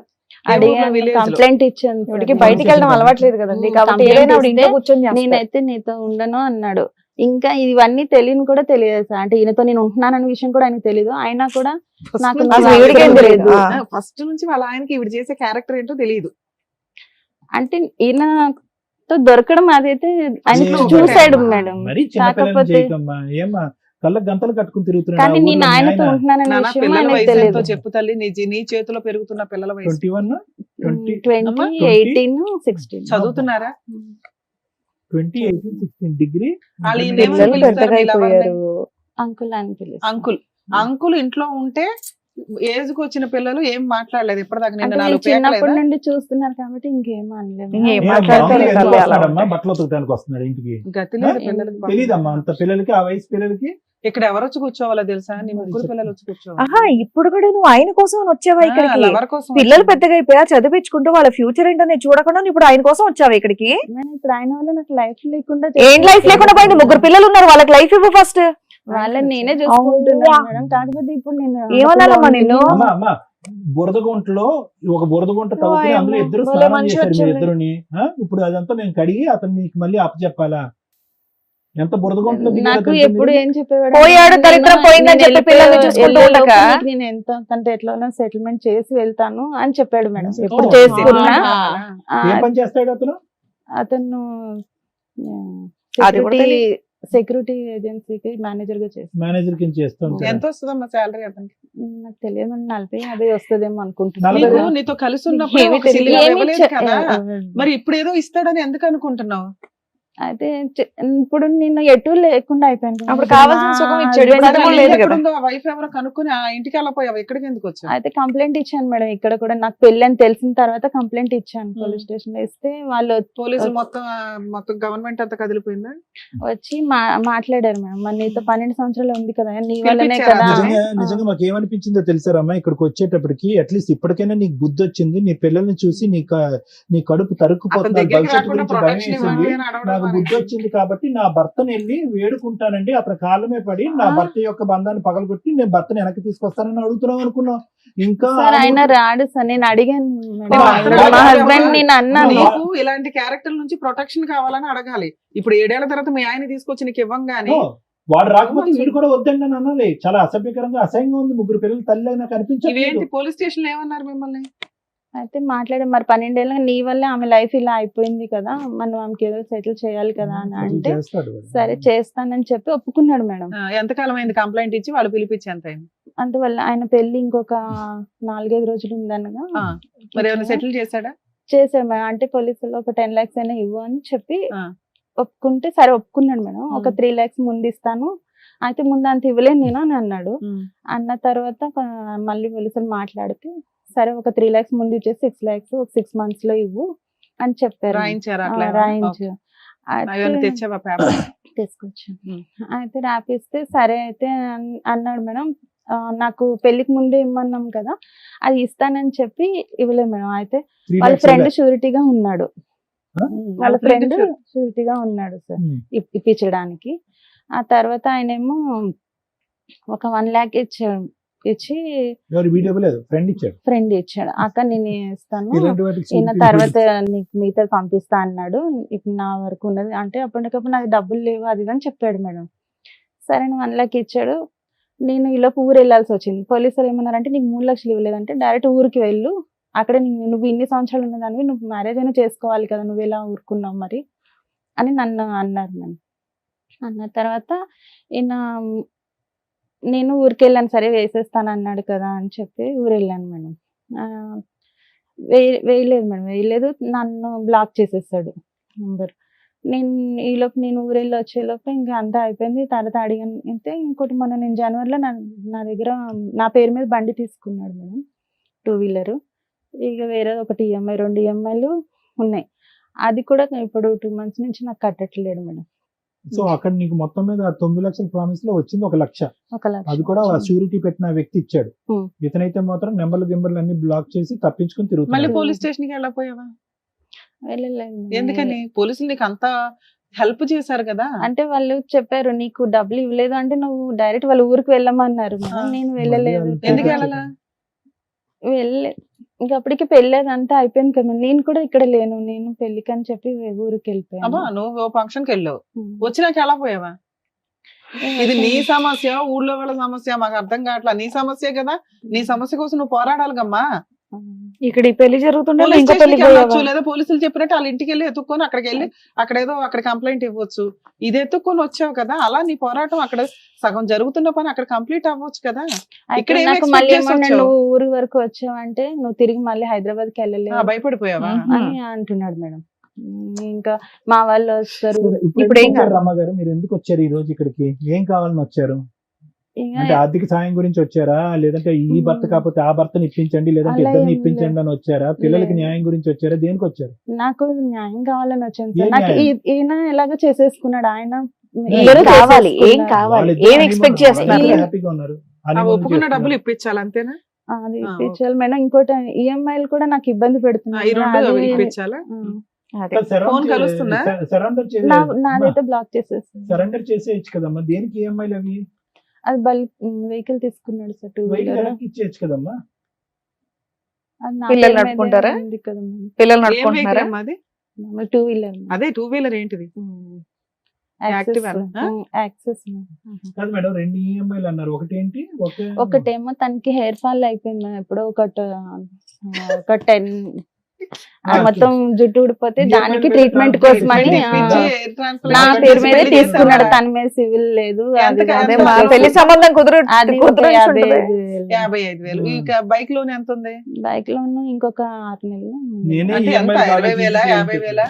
అడిగాను, village లో. కంప్లైంట్ ఇచ్చాను. ఇప్పటికి సార్. బయటికి వెళ్ళడం అలవాట్లేదు కదండి, కాబట్టి కంప్లైంట్ ఏదైనా ఆవిడ ఇంట్లో ఇస్తే కూర్చొని చేస్తాడు. నేనైతే నీతో ఉండను అన్నాడు. ఇంకా ఇవన్నీ తెలియని కూడా తెలియదు సార్. అంటే ఈయనతో నేను ఉంటున్నానన్న విషయం కూడా ఆయనకు తెలియదు. అయినా కూడా First నాకు నుంచి అసలు ఈవిడికేం తెలియదు. ఫస్ట్ నుంచి వాళ్ళ ఆయనకి ఈవిడ చేసే క్యారెక్టర్ ఏంటో తెలియదు. అంటే ఈయనతో దొరకడం అదైతే ఆయన ఏ, చూసాడు మేడం. మరీ చిన్నపిల్లలు కాకపోతే- చేయకమ్మా. ఏమ్మా కళ్ళకు గంతలు కట్టుకుని తిరుగుతున్నాడు కానీ ఆ నేను ఊర్లో మీ ఆయనతో ఆయన? ఉంటున్నానన్న నాన్న విషయం పిల్లల ఆయనకు వయసు తెలియదు. ఎంతో చెప్పు తల్లి. నీ చేతిలో పెరుగుతున్న పిల్లల వయసు 21, 20, 20, 18, 16 చదువుతున్నారా? 20, 18, 16 డిగ్రీ. వాళ్ళు ఈయన పిల్లలు పిలుస్తారు పెద్దగా వీళ్ళ అయిపోయారు. అంకుల్ అని పిలుస్తాను. అంకుల్ ఇంట్లో ఉంటే ఏజ్ కు వచ్చిన పిల్లలు ఏం మాట్లాడలేదు ఇప్పటిదాకా. అంటే నిన్న నేను 4 చిన్నప్పటి పేకలేదా? నుండి చూస్తున్నారు కాబట్టి ఇంకేం అనలేదు. ఇంకేం ఏ, మాట్లాడతారు మామూలుగా ఎందుకు తల్లి అలా వస్తాడమ్మా? ఉంటాయి. బట్టలు ఉతకడానికి వస్తున్నాడు ఇంటికి? గతి లేదు ఆ? పిల్లలకి. తెలీదమ్మా అంత పిల్లలకి, ఆ వయసు పిల్లలకి. ఇక్కడ ఎవరు వచ్చి కూర్చోవాలో తెలుసా? నీ ముగ్గురు పిల్లలు వచ్చి కూర్చోవాలి. ఆహా, ఇప్పుడు కూడా నువ్వు ఆయన కోసం వచ్చావా ఇక్కడికి? లవర్ కోసం పిల్లలు వచ్చింది. పెద్దగా అయిపోయా, చదివించుకుంటూ వాళ్ళ ఫ్యూచర్ ఏంటని చూడకుండా నువ్వు ఇప్పుడు ఆయన కోసం వచ్చావా ఇక్కడికి? నేను ఇప్పుడు ఆయన వల్ల నాకు లైఫ్ లేకుండా ఏం లైఫ్ లేకుండా పోయింది? 3 పిల్లలు ఉన్నారు, వాళ్ళకి లైఫ్ ఇవ్వు ఫస్ట్. వాళ్ళని నేనే చూసుకుంటున్నాను అవునా? మేడం. కాకపోతే ఇప్పుడు నేను ఏమనాలమ్మా నిన్ను? అమ్మా అమ్మా బురదగుంటలో ఒక బురదగుంట తవ్వుకుని అందులో ఇద్దరు భలే స్నానం మనిషి చేశారు మీ వచ్చింది. ఇద్దరుని. ఆ? ఇప్పుడు అదంతా మేము కడిగి అతను నీకు మళ్ళీ అప్పచెప్పాలా? ఎంత బురదగుంటలో దిగారో నాకు తెలుసా ఎప్పుడు మీరు? ఏం చెప్పేవాడు పోయాడు, అంటే దరిద్రం నేను- పోయిందని నేను చెప్పి పిల్లల్ని చూసుకుంటూ వెళ్ళే ఉండక? లోపు నీకు నేను ఎంత కంటే ఎట్లా సెటిల్మెంట్ చేసి వెళ్తాను అని చెప్పాడు మేడం. ఎప్పుడు ఓ, చేసుకున్నా ఆహా. ఏం పని చేస్తాడు అతను? అతను అది కూడా తెలియదు. సెక్యూరిటీ ఏజెన్సీకి మేనేజర్ గా చేస్తాను. మేనేజర్ కింద చేస్తూ ఉంటాడు. ఎంత వస్తుందమ్మా శాలరీ అతనికి? నాకు తెలియదు మేడం. 40-50 వస్తుందేమో అనుకుంటున్నాను. 40? నీకు నీతో కలిసి ఉన్నప్పుడు ఏమీ ఒక తెలియదు. సిలిండర్ ఏమీ ఇవ్వలేదు కదా. చె- మరి ఇప్పుడు ఏదో ఇస్తాడని ఎందుకు అనుకుంటున్నావు? అయితే ఇప్పుడు నేను ఎటు లేకుండా అయిపోయాను. అప్పుడు కావాల్సిన సుఖం ఇచ్చాడు, ఇప్పుడు అది కూడా లేదు కదా. ఆ వైఫ్ ఎవరో కనుక్కొని ఆ ఇంటికి వెళ్ళిపోయావు, ఎక్కడికి ఎందుకు వచ్చావు? అయితే కంప్లైంట్ ఇచ్చాను మేడం. ఇక్కడ కూడా నాకు పెళ్లి అని తెలిసిన తర్వాత కంప్లైంట్ ఇచ్చాను పోలీస్ స్టేషన్ లో. ఇస్తే వాళ్ళు పోలీసులు మొత్తం గవర్నమెంట్ అంతా కదిలిపోయిందా? వచ్చి మాట్లాడారు మేడం. మరి నీతో 12 సంవత్సరాలు ఉంది కదా, నీ వల్లనే పిలిపించారా? కదా. నిజంగా మాకు ఏమనిపించిందో తెలుసారమ్మా, ఇక్కడికి వచ్చేటప్పటికి అట్లీస్ట్ ఇప్పటికైనా నీకు బుద్ధి వచ్చింది. నీ పిల్లల్ని చూసి నీ కడుపు అతని తరుక్కుపోతున్నారు, దగ్గరికి భవిష్యత్తు రాకుండా గురించి భయం ప్రొటెక్షన్ వేసింది. ఇవ్వండి అని అడగడం నాకు బుద్ధి వచ్చింది కాబట్టి నా భర్తను వెళ్ళి వేడుకుంటానండి, అతని కాళ్ళమే పడి నా భర్త యొక్క బంధాన్ని పగలగొట్టి నేను భర్తని వెనక్కి తీసుకొస్తానని అడుగుతున్నాం అనుకున్నాం. ఇంకా సార్ ఆయన రాడు సార్. నేను అడిగాను మేడం. రాడు. మా హస్బెండ్ నేను అన్నాను. నీకు ఇలాంటి క్యారెక్టర్ నుంచి ప్రొటెక్షన్ కావాలని అడగాలి. ఇప్పుడు 7 ఏళ్ల తర్వాత మీ ఆయన తీసుకొచ్చి నీకు ఇవ్వంగానే ఓ, వాడు రాకపోతే వీడు కూడా వద్దండి అని అనాలి. చాలా అసభ్యకరంగా అసహ్యంగా ఉంది. 3 పిల్లలు తల్లి అయినా కనిపించలేదు. ఇవేంటి పోలీస్ స్టేషన్ లో ఏమన్నారు మిమ్మల్ని? అయితే మాట్లాడే మరి 12 ఏళ్ళ నీ వల్లే ఆమె లైఫ్ ఇలా అయిపోయింది కదా, మనం ఆమెకి ఏదో సెటిల్ చేయాలి కదా అని అంటే చేస్తాడు వాడు. సరే చేస్తానని చెప్పి ఒప్పుకున్నాడు మేడం. ఎంతకాలం అయింది కంప్లైంట్ ఇచ్చి వాళ్ళు పిలిపించి ఎంత అయింది? అందువల్ల ఆయన పెళ్లి ఇంకొక 4-5 రోజులు ఉందనగా ఆ, మరి ఏమైనా సెటిల్ చేశాడా? చేశారు మేడం. అంటే పోలీసులు ఒక 10 lakhs అయినా ఇవ్వు అని చెప్పి ఆ. ఒప్పుకుంటే సరే ఒప్పుకున్నాడు మేడం. ఒక 3 lakhs ముందు ఇస్తాను, అయితే ముందు అంత ఇవ్వలేను నేను అని అన్నాడు. అన్న తర్వాత మళ్ళీ పోలీసులు మాట్లాడితే సరే ఒక 3 lakhs ముందు ఇచ్చేసి 6 lakhs 6 months లో ఇవ్వు అని చెప్పారు. రాయించారా ఆ, అట్లా? రాయించు. అవన్నీ తెచ్చావా పేపర్? తీసుకొచ్చాను. అయితే రాపిస్తే సరే అయితే అన్నాడు మేడం. నాకు పెళ్లికి ముందే ఇమ్మన్నాం కదా, అది ఇస్తానని చెప్పి ఇవ్వలేదు మేడం. అయితే 3 వాళ్ళ lakhs ఫ్రెండ్ ఇవ్వలే. షూరిటీగా ఉన్నాడు. వాళ్ళ ఫ్రెండ్ షూరిటీగా ఉన్నాడు సార్ ఇప్పించడానికి. ఆ తర్వాత ఆయనేమో ఒక 1 lakh ఇచ్చి ఎవరు వీడియో లేదు, ఫ్రెండ్ ఇచ్చాడు. ఫ్రెండ్ ఇచ్చాడు. అక్క నేను ఇస్తాను, ఇలాంటి వాటికి ఈయన సూటిగా తర్వాత నీకు మిగతా పంపిస్తా అన్నాడు, ఇప్పుడు నా వరకు ఉన్నది అంటే అప్పటికప్పుడు నాకు డబ్బులు లేవు అది ఇది అని చెప్పాడు మేడం. సరే 1 lakh ఇచ్చాడు. నేను ఈలోపు ఊరు వెళ్ళాల్సి వచ్చింది. పోలీసులు ఏమన్నారంటే నీకు 3 లక్షలు ఇవ్వలేదంటే డైరెక్ట్ ఊరికి వెళ్ళు, అక్కడ నువ్వు ఇన్ని సంవత్సరాలు ఉన్నదానివి, నువ్వు మ్యారేజ్ అయినా చేసుకోవాలి కదా, నువ్వు ఎలా ఊరుకున్నావు మరి అని నన్ను అన్నారు మేడం. అన్న తర్వాత ఈయన నేను ఊరికి వెళ్ళాను, సరే వేసేస్తాను అన్నాడు కదా అని చెప్పి ఊరు వెళ్ళాను మేడం. వేయలేదు మేడం, వేయలేదు, నన్ను బ్లాక్ చేసేసాడు నంబర్. ఈలోపు నేను ఊరెళ్ళి వచ్చేలోపు ఇంకా అంతా అయిపోయింది. తర్వాత అడిగాను అయితే ఇంకోటి మొన్న నేను జనవరిలో నా దగ్గర నా పేరు మీద బండి తీసుకున్నాడు మేడం, 2 wheeler. ఇక వేరే ఒకటి ఈఎంఐ 2 EMIలు ఉన్నాయి. అది కూడా ఇప్పుడు 2 months నుంచి నాకు కట్టట్లేడు మేడం. సో అక్కడ నీకు మొత్తం మీద 9 లక్షల ప్రామిస్ లో వచ్చింది 1 లక్ష. 1 లక్ష అది కూడా షూరిటీ పెట్టిన వ్యక్తి ఇచ్చాడు. ఉం. ఇతనైతే మాత్రం గింబర్లు అన్ని బ్లాక్ చేసి తప్పించుకుని మళ్ళీ తిరుగుతున్నాడు. పోలీస్ స్టేషన్ కి వెళ్ళకపోయావా? వెళ్ళలేదు మేడం. ఎందుకని? పోలీసులు నీకు అంత హెల్ప్ చేశారు కదా. అంటే వాళ్ళు చెప్పారు నీకు డబ్బులు ఇవ్వలేదు అంటే నువ్వు డైరెక్ట్ వాళ్ళ ఊరికి వెళ్ళమన్నారు మేడం. నేను వెళ్ళలేదు. మళ్ళీ ఎందుకు వాళ్ళు వెళ్ళాలా? వెళ్ళే ఇంకా అప్పటికి పెళ్ళేది అంతా అయిపోయింది కదా. నేను కూడా ఇక్కడ లేను, నేను పెళ్లికి అని చెప్పి ఊరికి వెళ్ళిపోయాను. అబ్బా నువ్వు ఫంక్షన్ కి వెళ్ళావు, వచ్చినాక ఎలా పోయావా? ఇది నీ సమస్య, ఊళ్ళో వాళ్ళ సమస్య మాకు అర్థం కావట్లా. నీ సమస్య కదా, నీ సమస్య కోసం నువ్వు పోరాడాలిగమ్మా. ఇక్కడ ఈ పెళ్లి జరుగుతుండే పోలీస్ ఇంకో పెళ్లి స్టేషన్కి వెళ్ళొచ్చు, లేదా పోలీసులు చెప్పినట్టు వాళ్ళ ఇంటికి వెళ్ళి ఎత్తుక్కొని అక్కడికి వెళ్ళి అక్కడ కంప్లైంట్ ఇవ్వచ్చు. ఇది ఎత్తుక్కొని వచ్చావు కదా, అలా నీ పోరాటం అక్కడ సగం జరుగుతున్న పని అక్కడ కంప్లీట్ అవ్వచ్చు కదా. ఇక్కడ ఏం నాకు expect మళ్ళీ చేసి ఏమన్నా వచ్చావు? నువ్వు ఊరి వరకు వచ్చావంటే నువ్వు తిరిగి మళ్ళీ హైదరాబాద్ కి వెళ్ళలేవు భయపడిపోయావా? అని అంటున్నాడు మేడం. ఇంకా మా వాళ్ళు వస్తారు. ఇప్పుడు ఏం కాదు. రమ్మ గారు మీరు ఎందుకు వచ్చారు ఈ రోజు ఇక్కడికి? ఏం కావాలని వచ్చారు? ఇంకా అంటే ఆర్థిక సాయం గురించి వచ్చారా, లేదంటే ఈ భర్త కాకపోతే ఆ భర్తని ఇప్పించండి, లేదంటే అలా ఇద్దరిని ఏం ఇప్పించండి అని వచ్చారా? పిల్లలకి లేదు. న్యాయం గురించి వచ్చారా? దేనికి వచ్చారు? నాకు న్యాయం కావాలని వచ్చాను ఏ సార్. నాకు న్యాయం? ఈయన ఎలాగో చేసేసుకున్నాడు ఆయన. ఇద్దరు కావాలి, ఏం చేసేసుకున్నాడు. కావాలి, వాళ్ళిద్దరూ ఏం ఎక్స్పెక్ట్ honeymoon- చేస్తున్నారు? వాళ్ళిద్దరూ హ్యాపీగా ఉన్నారు. ఆ honeymoon ఒప్పుకున్న చేస్తున్నారు. డబ్బులు ఇప్పించాలి అంతేనా? అది ఆ, ఇప్పించాలి మేడం. ఇంకోటి ఈఎంఐలు కూడా నాకు ఇబ్బంది ఈ పెడుతున్నాయి. 2 అది- ఇప్పించాలా? అదే. ఫోన్ కలుస్తుందా? సరెండర్ నాదైతే బ్లాక్ చేసేస్తాను. సరెండర్ చేసేయచ్చు కదమ్మా. దేనికి ఈఎంఐలు అవి? అది వెహికల్ తీసుకున్నాడు సార్, 2 వెహికల్ wheeler. వెనక్కి ఇచ్చేయచ్చు కదమ్మా. అది నా పిల్లలు పేరు మీదే నడుపుకుంటారా? ఉంది కదా మేడం. పిల్లలు ఏం నడుపుకుంటున్నారా? vehicle అమ్మా అది? 2 wheeler. అదే 2 wheeler ఏంటిది? యాక్సెస్ Activa నా? యాక్సెస్. కాదు మేడం, 2 ఈఎంఐలు అన్నారు. ఒకటి ఏంటి? ఒకటేమో తనకి హెయిర్ ఫాల్ అయిపోయింది మేడం. ఎప్పుడో ఒక 10 మొత్తం జుట్టు ఊడిపోతే EMI దానికి మీద ట్రీట్మెంట్ transfer కోసమని చేసి ఇప్పించి air transfer నా చేసి పేరు మీదే పెళ్లి తీసుకున్నాడు. చేసావా? తన మీద సివిల్ లేదు. ఎంత అది అదే ఎంత మా చేసావు? పెళ్లి సంబంధం అది ఒక కుదురు 55,000. 55,000. ఈ బైక్ లోన్ ఎంత ఉంది? బైక్ లోన్ ఇంకొక 6 నెలలు నేనే అంటే ఎంత? EMI 20,000 50,000?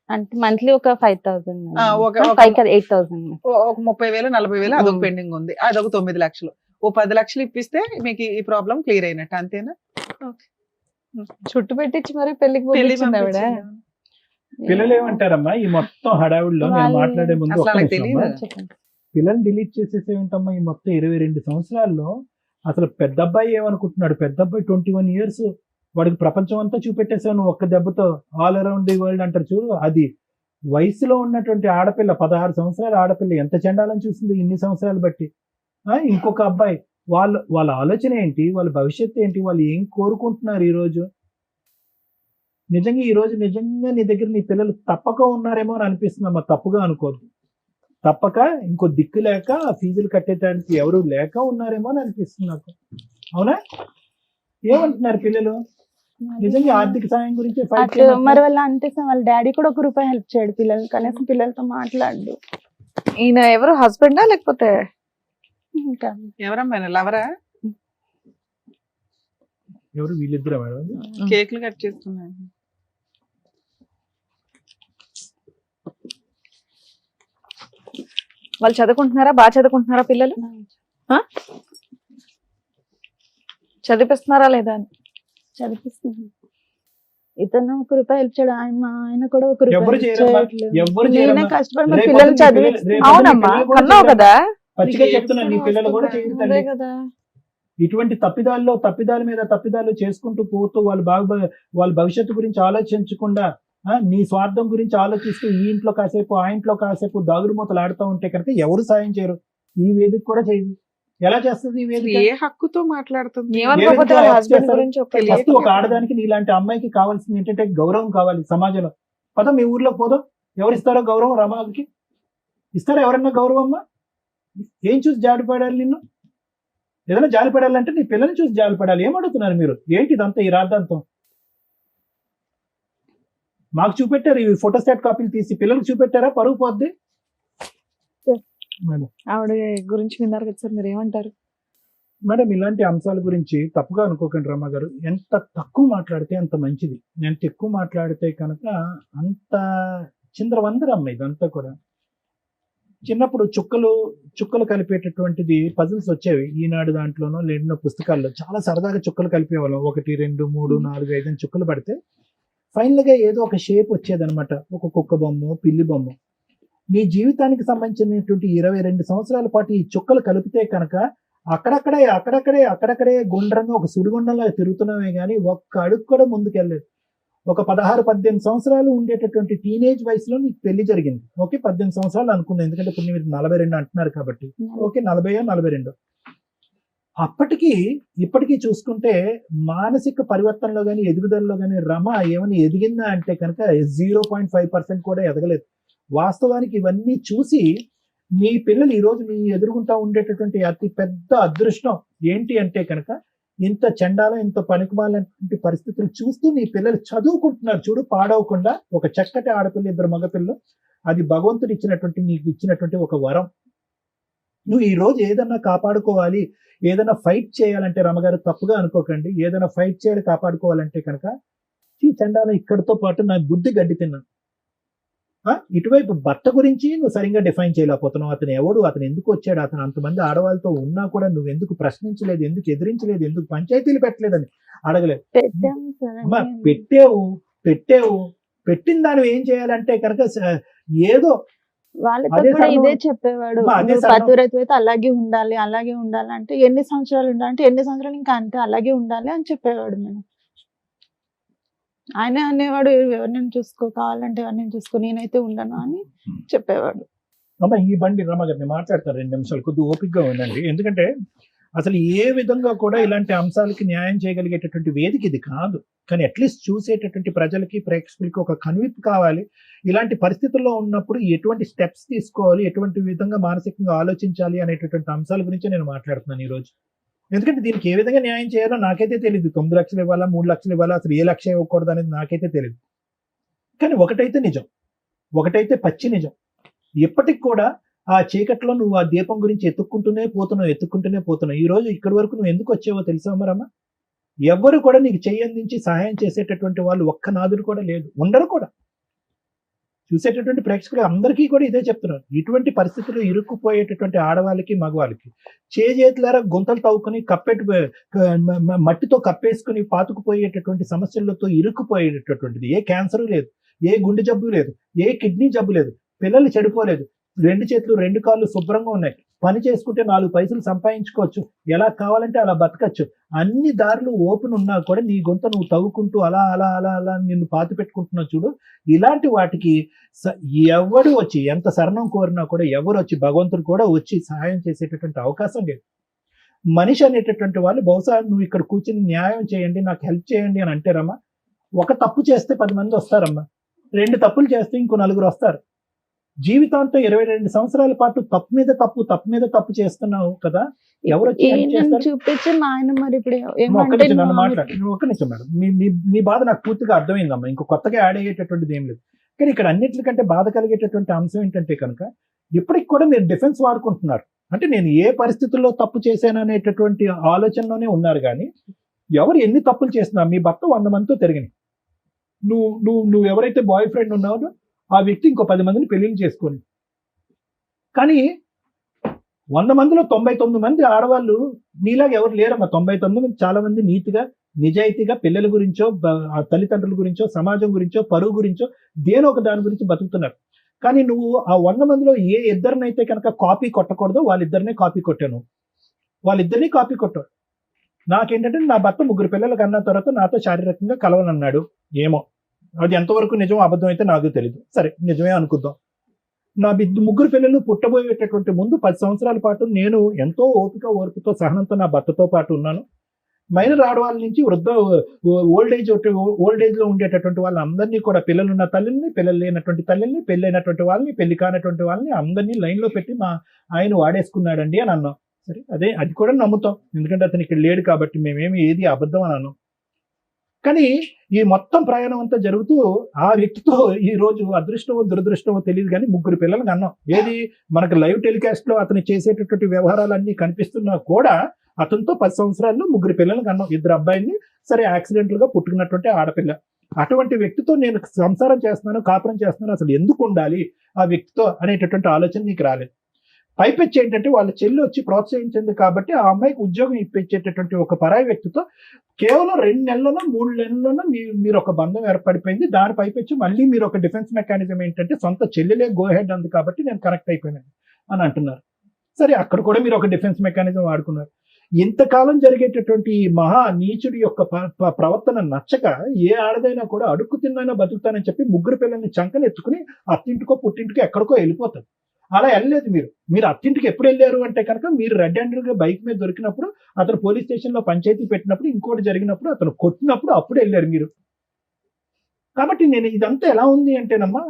అంటే మంత్లీ ఒక 5,000 ఆ, ఒక- 8,000. ఒక 30,000 40,000 అదొక ఉం. పెండింగ్ ఉంది. అదొక 9 లక్షలు. ఓ 10 లక్షలు ఇప్పిస్తే మీకు ఈ ప్రాబ్లం క్లియర్ అయినట్టు అంతేనా? చుట్టు పెట్టించి మరి పెళ్లికి పెళ్లి పంపించింది ఆవిడ. పంపించింది. పిల్లలు ఏమంటారమ్మా ఈ మొత్తం హడావుడిలో? నేను వాళ్ళు- మాట్లాడే ముందు అసలు ఒక్క వాళ్ళకి నిమిషం తెలీదు. అమ్మా. చెప్పండి. పిల్లల్ని డిలీట్ చేసేసే ఉంటామా ఈ మొత్తం 22 సంవత్సరాల్లో? అసలు పెద్ద అబ్బాయి ఏమనుకుంటున్నాడు? పెద్ద అబ్బాయి 21 years, వాడికి ప్రపంచం అంతా చూపెట్టేసావు నువ్వు ఒక్క దెబ్బతో. ఆల్ అరౌండ్ ది వరల్డ్ అంటారు చూడు, అది వయసులో ఉన్నటువంటి ఆడపిల్ల, 16 సంవత్సరాల ఆడపిల్ల ఎంత చండాలని చూసింది ఇన్ని సంవత్సరాలు బట్టి. ఇంకొక అబ్బాయి, వాళ్ళ ఆలోచన ఏంటి, వాళ్ళ భవిష్యత్తు ఏంటి, వాళ్ళు ఏం కోరుకుంటున్నారు ఈ రోజు? నిజంగా ఈ రోజు నిజంగా నీ దగ్గర నీ పిల్లలు తప్పక ఉన్నారేమో అని అనిపిస్తుందమ్మా. తప్పుగా అనుకోద్దు. తప్పక ఇంకో దిక్కు లేక ఫీజులు కట్టేటానికి ఎవరు లేక ఉన్నారేమో అని అనిపిస్తుంది నాకు. అవునా? ఏమంటున్నారు పిల్లలు? నిజంగా ఆర్థిక సాయం గురించి fight అటు చేయమంటున్నారు. మరి వాళ్ళ అంతే సార్, వాళ్ళ డాడీ కూడా 1 రూపాయి హెల్ప్ చేయడు పిల్లలు, కనీసం పిల్లలతో మాట్లాడు. ఈయన ఎవరు హస్బెండా లేకపోతే ఇంకా ఎవరమ్మా లవరా? ఎవరు వీళ్ళిద్దరు మేడం? కేక్లు కట్ చేస్తున్నాను. వాళ్ళు చదువుకుంటున్నారా? బాగా చదువుకుంటున్నారా పిల్లలు? చదివిస్తున్నారా లేదా అని? చదివిస్తుంది. ఇతను 1 రూపాయి హెల్ప్ చేయడు. ఆయన కూడా 1 ఎవరు రూపాయి చేయరమ్మా? చేయట్లేదు. ఎవరు నేనే చేయరమ్మా? కష్టపడి మా రేపు పిల్లలు పొద్దున్న చదివి రేపు పొద్దున్న అవునమ్మా, పిల్లలు కూడా కన్నావు చేయరు. కదా. పచ్చిగా చెప్తున్నాను, నీ పిల్లలు కూడా చేయరు అదే తల్లి. కదా. ఇటువంటి తప్పిదాల మీద తప్పిదాలు చేసుకుంటూ పోతూ వాళ్ళ భవిష్యత్తు గురించి ఆలోచించకుండా నీ స్వార్థం గురించి ఆలోచిస్తూ ఈ ఇంట్లో కాసేపు ఆ ఇంట్లో కాసేపు దాగుడు మూతలు ఆడుతూ ఉంటే కనుక ఎవరు సాయం చేయరు. ఈ వేదిక కూడా చేయదు. ఎలా చేస్తుంది ఈ వేదిక? ఏ హక్కుతో మాట్లాడుతుంది? ఏమనుకోకపోతే వాళ్ళ హస్బెండ్ గురించి ఒక ఫస్ట్ ఒక ఆడదానికి నీలాంటి అమ్మాయికి కావాల్సింది ఏంటంటే గౌరవం కావాలి సమాజంలో. పదం మీ ఊర్లోకి పోదాం, ఎవరిస్తారో గౌరవం? రమాకి ఇస్తారా ఎవరన్నా గౌరవం? అమ్మా ఏం చూసి జాలిపడాలి నిన్ను? ఏదైనా జాలిపడాలంటే నీ పిల్లల్ని చూసి జాలిపడాలి. ఏమడుగుతున్నారు మీరు? ఏంటి ఇదంతా ఈ రాద్ధాంతం? మాకు చూపెట్టారు ఈ ఫోటోస్టాట్ కాపీలు తీసి, పిల్లలకు చూపెట్టారా? పరుగు పోద్ది. ఆవిడ గురించి విన్నారు కదా సార్, మీరు ఏమంటారు? మేడం ఇలాంటి అంశాల గురించి తప్పుగా అనుకోకండి రమ్మ గారు. ఎంత తక్కువ మాట్లాడితే అంత మంచిది. ఎంత ఎక్కువ మాట్లాడితే కనుక అంత చిందరవందరమ్మ ఇదంతా కూడా. చిన్నప్పుడు చుక్కలు కలిపేటటువంటిది పజిల్స్ వచ్చేవి ఈనాడు దాంట్లోనో లేడినో పుస్తకాల్లో. చాలా సరదాగా చుక్కలు కలిపేవాళ్ళం. 1 2 3 4 5 అని చుక్కలు పడితే ఫైనల్ గా ఏదో ఒక షేప్ వచ్చేదనమాట. ఒక కుక్క బొమ్మ, పిల్లి బొమ్మ. నీ జీవితానికి సంబంధించినటువంటి 22 సంవత్సరాల పాటు ఈ చుక్కలు కలిపితే కనుక అక్కడక్కడే గుండ్రంగా ఒక సుడిగుండంలో తిరుగుతున్నామే కానీ ఒక్క అడుగు కూడా ముందుకెళ్ళలేదు. ఒక 16-18 సంవత్సరాలు ఉండేటటువంటి టీనేజ్ వయసులో నీకు పెళ్లి జరిగింది. ఓకే, 18 సంవత్సరాలు అనుకుంది, ఎందుకంటే ఇప్పుడు మీరు 42 అంటున్నారు కాబట్టి. ఓకే, 40-42. అప్పటికి ఇప్పటికీ చూసుకుంటే మానసిక పరివర్తనలో కానీ ఎదుగుదలలో కానీ రమ ఏమైనా ఎదిగిందా అంటే కనుక 0.5% కూడా ఎదగలేదు. వాస్తవానికి ఇవన్నీ చూసి మీ పిల్లలు ఈరోజు మీ ఎదురుగుంటా ఉండేటటువంటి అతి పెద్ద అదృష్టం ఏంటి అంటే కనుక ఇంత చండాలం, ఇంత పనికిమాలినటువంటి పరిస్థితులు చూస్తూ నీ పిల్లలు చదువుకుంటున్నారు చూడు, పాడవకుండా. ఒక చక్కటి ఆడపిల్ల, 2 మగపిల్లలు. అది భగవంతుడు ఇచ్చినటువంటి, నీకు ఇచ్చినటువంటి ఒక వరం. నువ్వు ఈ రోజు ఏదన్నా కాపాడుకోవాలి, ఏదైనా ఫైట్ చేయాలంటే రమగారు తప్పుగా అనుకోకండి, ఏదైనా ఫైట్ చేయాలి కాపాడుకోవాలంటే కనుక ఈ చండాలం ఇక్కడితో పాటు నా బుద్ధి గడ్డి తిన్నాను. ఇటువైపు భర్త గురించి నువ్వు సరిగ్గా డిఫైన్ చేయలేకపోతున్నావు. అతను ఎవడు, అతను ఎందుకు వచ్చాడు, అతను అంతమంది ఆడవాళ్ళతో ఉన్నా కూడా నువ్వు ఎందుకు ప్రశ్నించలేదు, ఎందుకు ఎదిరించలేదు, ఎందుకు పంచాయతీలు పెట్టలేదని అడగలేదు. పెట్టిన దాన్ని ఏం చేయాలంటే కనుక ఏదో వాళ్ళతో కూడా ఇదే చెప్పేవాడు. పతివ్రత అలాగే ఉండాలి అంటే ఎన్ని సంవత్సరాలు ఉండాలంటే ఎన్ని సంవత్సరాలు ఇంకా అంతే అలాగే ఉండాలి అని చెప్పేవాడు. నేను ఆయన అనేవాడు ఎవరినైనా చూసుకో, కావాలంటే ఎవరినైనా చూసుకో, నేనైతే ఉండను అని చెప్పేవాడు. అమ్మ ఈ బండి రమగారిని మాట్లాడతారు 2 నిమిషాలు, కొద్దిగా ఓపికగా ఉండండి. ఎందుకంటే అసలు ఏ విధంగా కూడా ఇలాంటి అంశాలకి న్యాయం చేయగలిగేటటువంటి వేదిక ఇది కాదు. కానీ అట్లీస్ట్ చూసేటటువంటి ప్రజలకి, ప్రేక్షకులకి ఒక కనువిప్పు కావాలి. ఇలాంటి పరిస్థితుల్లో ఉన్నప్పుడు ఎటువంటి స్టెప్స్ తీసుకోవాలి, ఎటువంటి విధంగా మానసికంగా ఆలోచించాలి అనేటటువంటి అంశాల గురించి నేను మాట్లాడుతున్నాను ఈరోజు. ఎందుకంటే దీనికి ఏ విధంగా న్యాయం చేయాలో నాకైతే తెలియదు. 9 లక్షలు ఇవ్వాలా, 3 లక్షలు ఇవ్వాలా, అసలు ఏ లక్ష ఇవ్వకూడదు అనేది నాకైతే తెలియదు. కానీ ఒకటైతే నిజం, ఒకటైతే పచ్చి నిజం. ఎప్పటికి కూడా ఆ చీకట్లో నువ్వు ఆ దీపం గురించి ఎత్తుక్కుంటూనే పోతున్నావు. ఈ రోజు ఇక్కడి వరకు నువ్వు ఎందుకు వచ్చావో తెలుసా మరమ్మ? ఎవ్వరు కూడా నీకు చెయ్యందించి సహాయం చేసేటటువంటి వాళ్ళు ఒక్క నాదుడు కూడా లేదు, ఉండరు కూడా. చూసేటటువంటి ప్రేక్షకులు అందరికీ కూడా ఇదే చెప్తున్నారు. ఇటువంటి పరిస్థితుల్లో ఇరుక్కుపోయేటటువంటి ఆడవాళ్ళకి, మగవాళ్ళకి చేతులారా గుంతలు తవ్వుకుని మట్టితో కప్పేసుకుని పాతుకుపోయేటటువంటి సమస్యలతో ఇరుక్కుపోయేటటువంటిది. ఏ క్యాన్సర్ లేదు, ఏ గుండె జబ్బు లేదు, ఏ కిడ్నీ జబ్బు లేదు, పిల్లలు చెడిపోలేదు, 2 చేతులు 2 కాళ్ళు శుభ్రంగా ఉన్నాయి, పని చేసుకుంటే 4 పైసలు సంపాదించుకోవచ్చు, ఎలా కావాలంటే అలా బతకచ్చు. అన్ని దారులు ఓపెన్ ఉన్నా కూడా నీ గొంత నువ్వు తవ్వుకుంటూ అలా అలా అలా అలా నిన్ను పాతి పెట్టుకుంటున్నావు చూడు. ఇలాంటి వాటికి ఎవడు వచ్చి ఎంత శరణం కోరినా కూడా ఎవరు వచ్చి, భగవంతుడు కూడా వచ్చి సహాయం చేసేటటువంటి అవకాశం లేదు. మనిషి అనేటటువంటి వాళ్ళు బహుశా నువ్వు ఇక్కడ కూర్చుని న్యాయం చేయండి, నాకు హెల్ప్ చేయండి అని అంటారమ్మా. ఒక తప్పు చేస్తే 10 మంది వస్తారమ్మా, 2 తప్పులు చేస్తే ఇంకో 4 వస్తారు. జీవితాంతం 22 సంవత్సరాల పాటు తప్పు మీద తప్పు చేస్తున్నావు కదా, ఎవరు చూపించి మా ఆయన మరి ఇప్పుడు నన్ను మాట్లాడు. ఒక్క నిమిషం మేడం, మీ బాధ నాకు పూర్తిగా అర్థమైందమ్మా. ఇంకో కొత్తగా యాడ్ అయ్యేటటువంటిది ఏం లేదు. కానీ ఇక్కడ అన్నిటికంటే బాధ కలిగేటటువంటి అంశం ఏంటంటే కనుక ఇప్పటికి కూడా మీరు డిఫెన్స్ వాడుకుంటున్నారు. అంటే నేను ఏ పరిస్థితుల్లో తప్పు చేశాను అనేటటువంటి ఆలోచనలోనే ఉన్నారు. కానీ ఎవరు ఎన్ని తప్పులు చేస్తున్నా, మీ భర్త 100 మందితో తిరిగినాయి, నువ్వు ఎవరైతే బాయ్ ఫ్రెండ్ ఉన్నావో ఆ వ్యక్తి ఇంకో 10 మందిని పెళ్లిళ్ళు చేసుకోండి. కానీ 100 మందిలో 99 మంది ఆడవాళ్ళు నీలాగా ఎవరు లేరమ్మా. 99 మంది చాలా మంది నీతిగా, నిజాయితీగా పిల్లల గురించో, తల్లిదండ్రుల గురించో, సమాజం గురించో, పరువు గురించో దేనో ఒక దాని గురించి బతుకుతున్నారు. కానీ నువ్వు ఆ 100 మందిలో ఏ ఇద్దరినైతే కనుక కాపీ కొట్టకూడదో వాళ్ళిద్దరినే కాపీ కొట్టాను. వాళ్ళిద్దరినీ కాపీ కొట్టాడు. నాకేంటంటే నా భర్త 3 పిల్లలు కన్నా తర్వాత నాతో శారీరకంగా కలవనన్నాడు. ఏమో అది ఎంతవరకు నిజం అబద్ధం అయితే నాకు తెలియదు, సరే నిజమే అనుకుందాం. నా ముగ్గురు పిల్లలు పుట్టబోయేటటువంటి ముందు 10 సంవత్సరాల పాటు నేను ఎంతో ఓర్పుతో సహనంతో నా భర్తతో పాటు ఉన్నాను. మైనర్ ఆడవాళ్ళ నుంచి ఓల్డ్ ఏజ్ లో ఉండేటటువంటి వాళ్ళందరినీ కూడా, పిల్లలున్న తల్లిని, పిల్లలు లేనటువంటి తల్లిని, పెళ్ళైనటువంటి వాళ్ళని, పెళ్లి కానటువంటి వాళ్ళని అందరినీ లైన్ లో పెట్టి మా ఆయన వాడేసుకున్నాడండి అని అన్నాం. సరే, అది కూడా నమ్ముతాం, ఎందుకంటే అతను ఇక్కడ లేడు కాబట్టి మేమేమి ఏది అబద్ధం అని అన్నాం. కానీ ఈ మొత్తం ప్రయాణం అంతా జరుగుతూ ఆ వ్యక్తితో ఈ రోజు అదృష్టమో దురదృష్టమో తెలియదు కానీ 3 పిల్లలు అన్నాం. ఏది మనకు లైవ్ టెలికాస్ట్ లో అతను చేసేటటువంటి వ్యవహారాలన్నీ కనిపిస్తున్నా కూడా అతనితో 10 సంవత్సరాల్లో 3 పిల్లలు కన్నాం. 2 అబ్బాయిని, సరే యాక్సిడెంటల్ గా పుట్టుకున్నటువంటి ఆడపిల్ల. అటువంటి వ్యక్తితో నేను సంసారం చేస్తున్నాను, కాపురం చేస్తున్నాను, అసలు ఎందుకు ఉండాలి ఆ వ్యక్తితో అనేటటువంటి ఆలోచన నీకు రాలేదు. పైపెచ్చి ఏంటంటే వాళ్ళ చెల్లి వచ్చి ప్రోత్సహించింది కాబట్టి ఆ అమ్మాయికి ఉద్యోగం ఇప్పించేటటువంటి ఒక పరాయి వ్యక్తితో కేవలం 2 నెలల్లోనో 3 నెలల్లోనో మీరు ఒక బంధం ఏర్పడిపోయింది. దాని పైపెచ్చి మళ్ళీ మీరు ఒక డిఫెన్స్ మెకానిజం ఏంటంటే సొంత చెల్లెలే గో హెడ్ అంది కాబట్టి నేను కనెక్ట్ అయిపోయినాను అని అంటున్నారు. సరే, అక్కడ కూడా మీరు ఒక డిఫెన్స్ మెకానిజం వాడుకున్నారు. ఇంతకాలం జరిగేటటువంటి ఈ మహా నీచుడి యొక్క ప్రవర్తన నచ్చక ఏ ఆడదైనా కూడా అడుక్కు తిన్నైనా బతుకుతానని చెప్పి 3 పిల్లల్ని చంకనెత్తుకుని అత్తింటికో పుట్టింటికో ఎక్కడికో వెళ్ళిపోతారు. అలా వెళ్ళలేదు. మీరు అత్తింటికి ఎప్పుడు వెళ్ళారు అంటే కనుక మీరు రెడ్ హ్యాండెడ్ గా బైక్ మీద దొరికినప్పుడు, అతను పోలీస్ స్టేషన్ లో పంచాయతీ పెట్టినప్పుడు, ఇంకోటి జరిగినప్పుడు, అతను కొట్టినప్పుడు అప్పుడు వెళ్ళారు మీరు. కాబట్టి నేను ఇదంతా ఎలా ఉంది అంటేనమ్మా,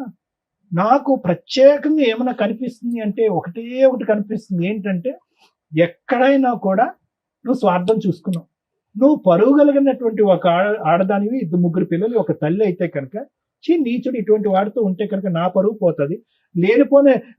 నాకు ప్రత్యేకంగా ఏమైనా కనిపిస్తుంది అంటే ఒకటి కనిపిస్తుంది. ఏంటంటే ఎక్కడైనా కూడా నువ్వు స్వార్థం చూసుకున్నావు. నువ్వు పరువు కలిగినటువంటి ఒక ఆడదానివి, 2 పిల్లలు, ఒక తల్లి అయితే కనుక నీచుడు ఇటువంటి వాడితో ఉంటే కనుక నా పరువు పోతుంది,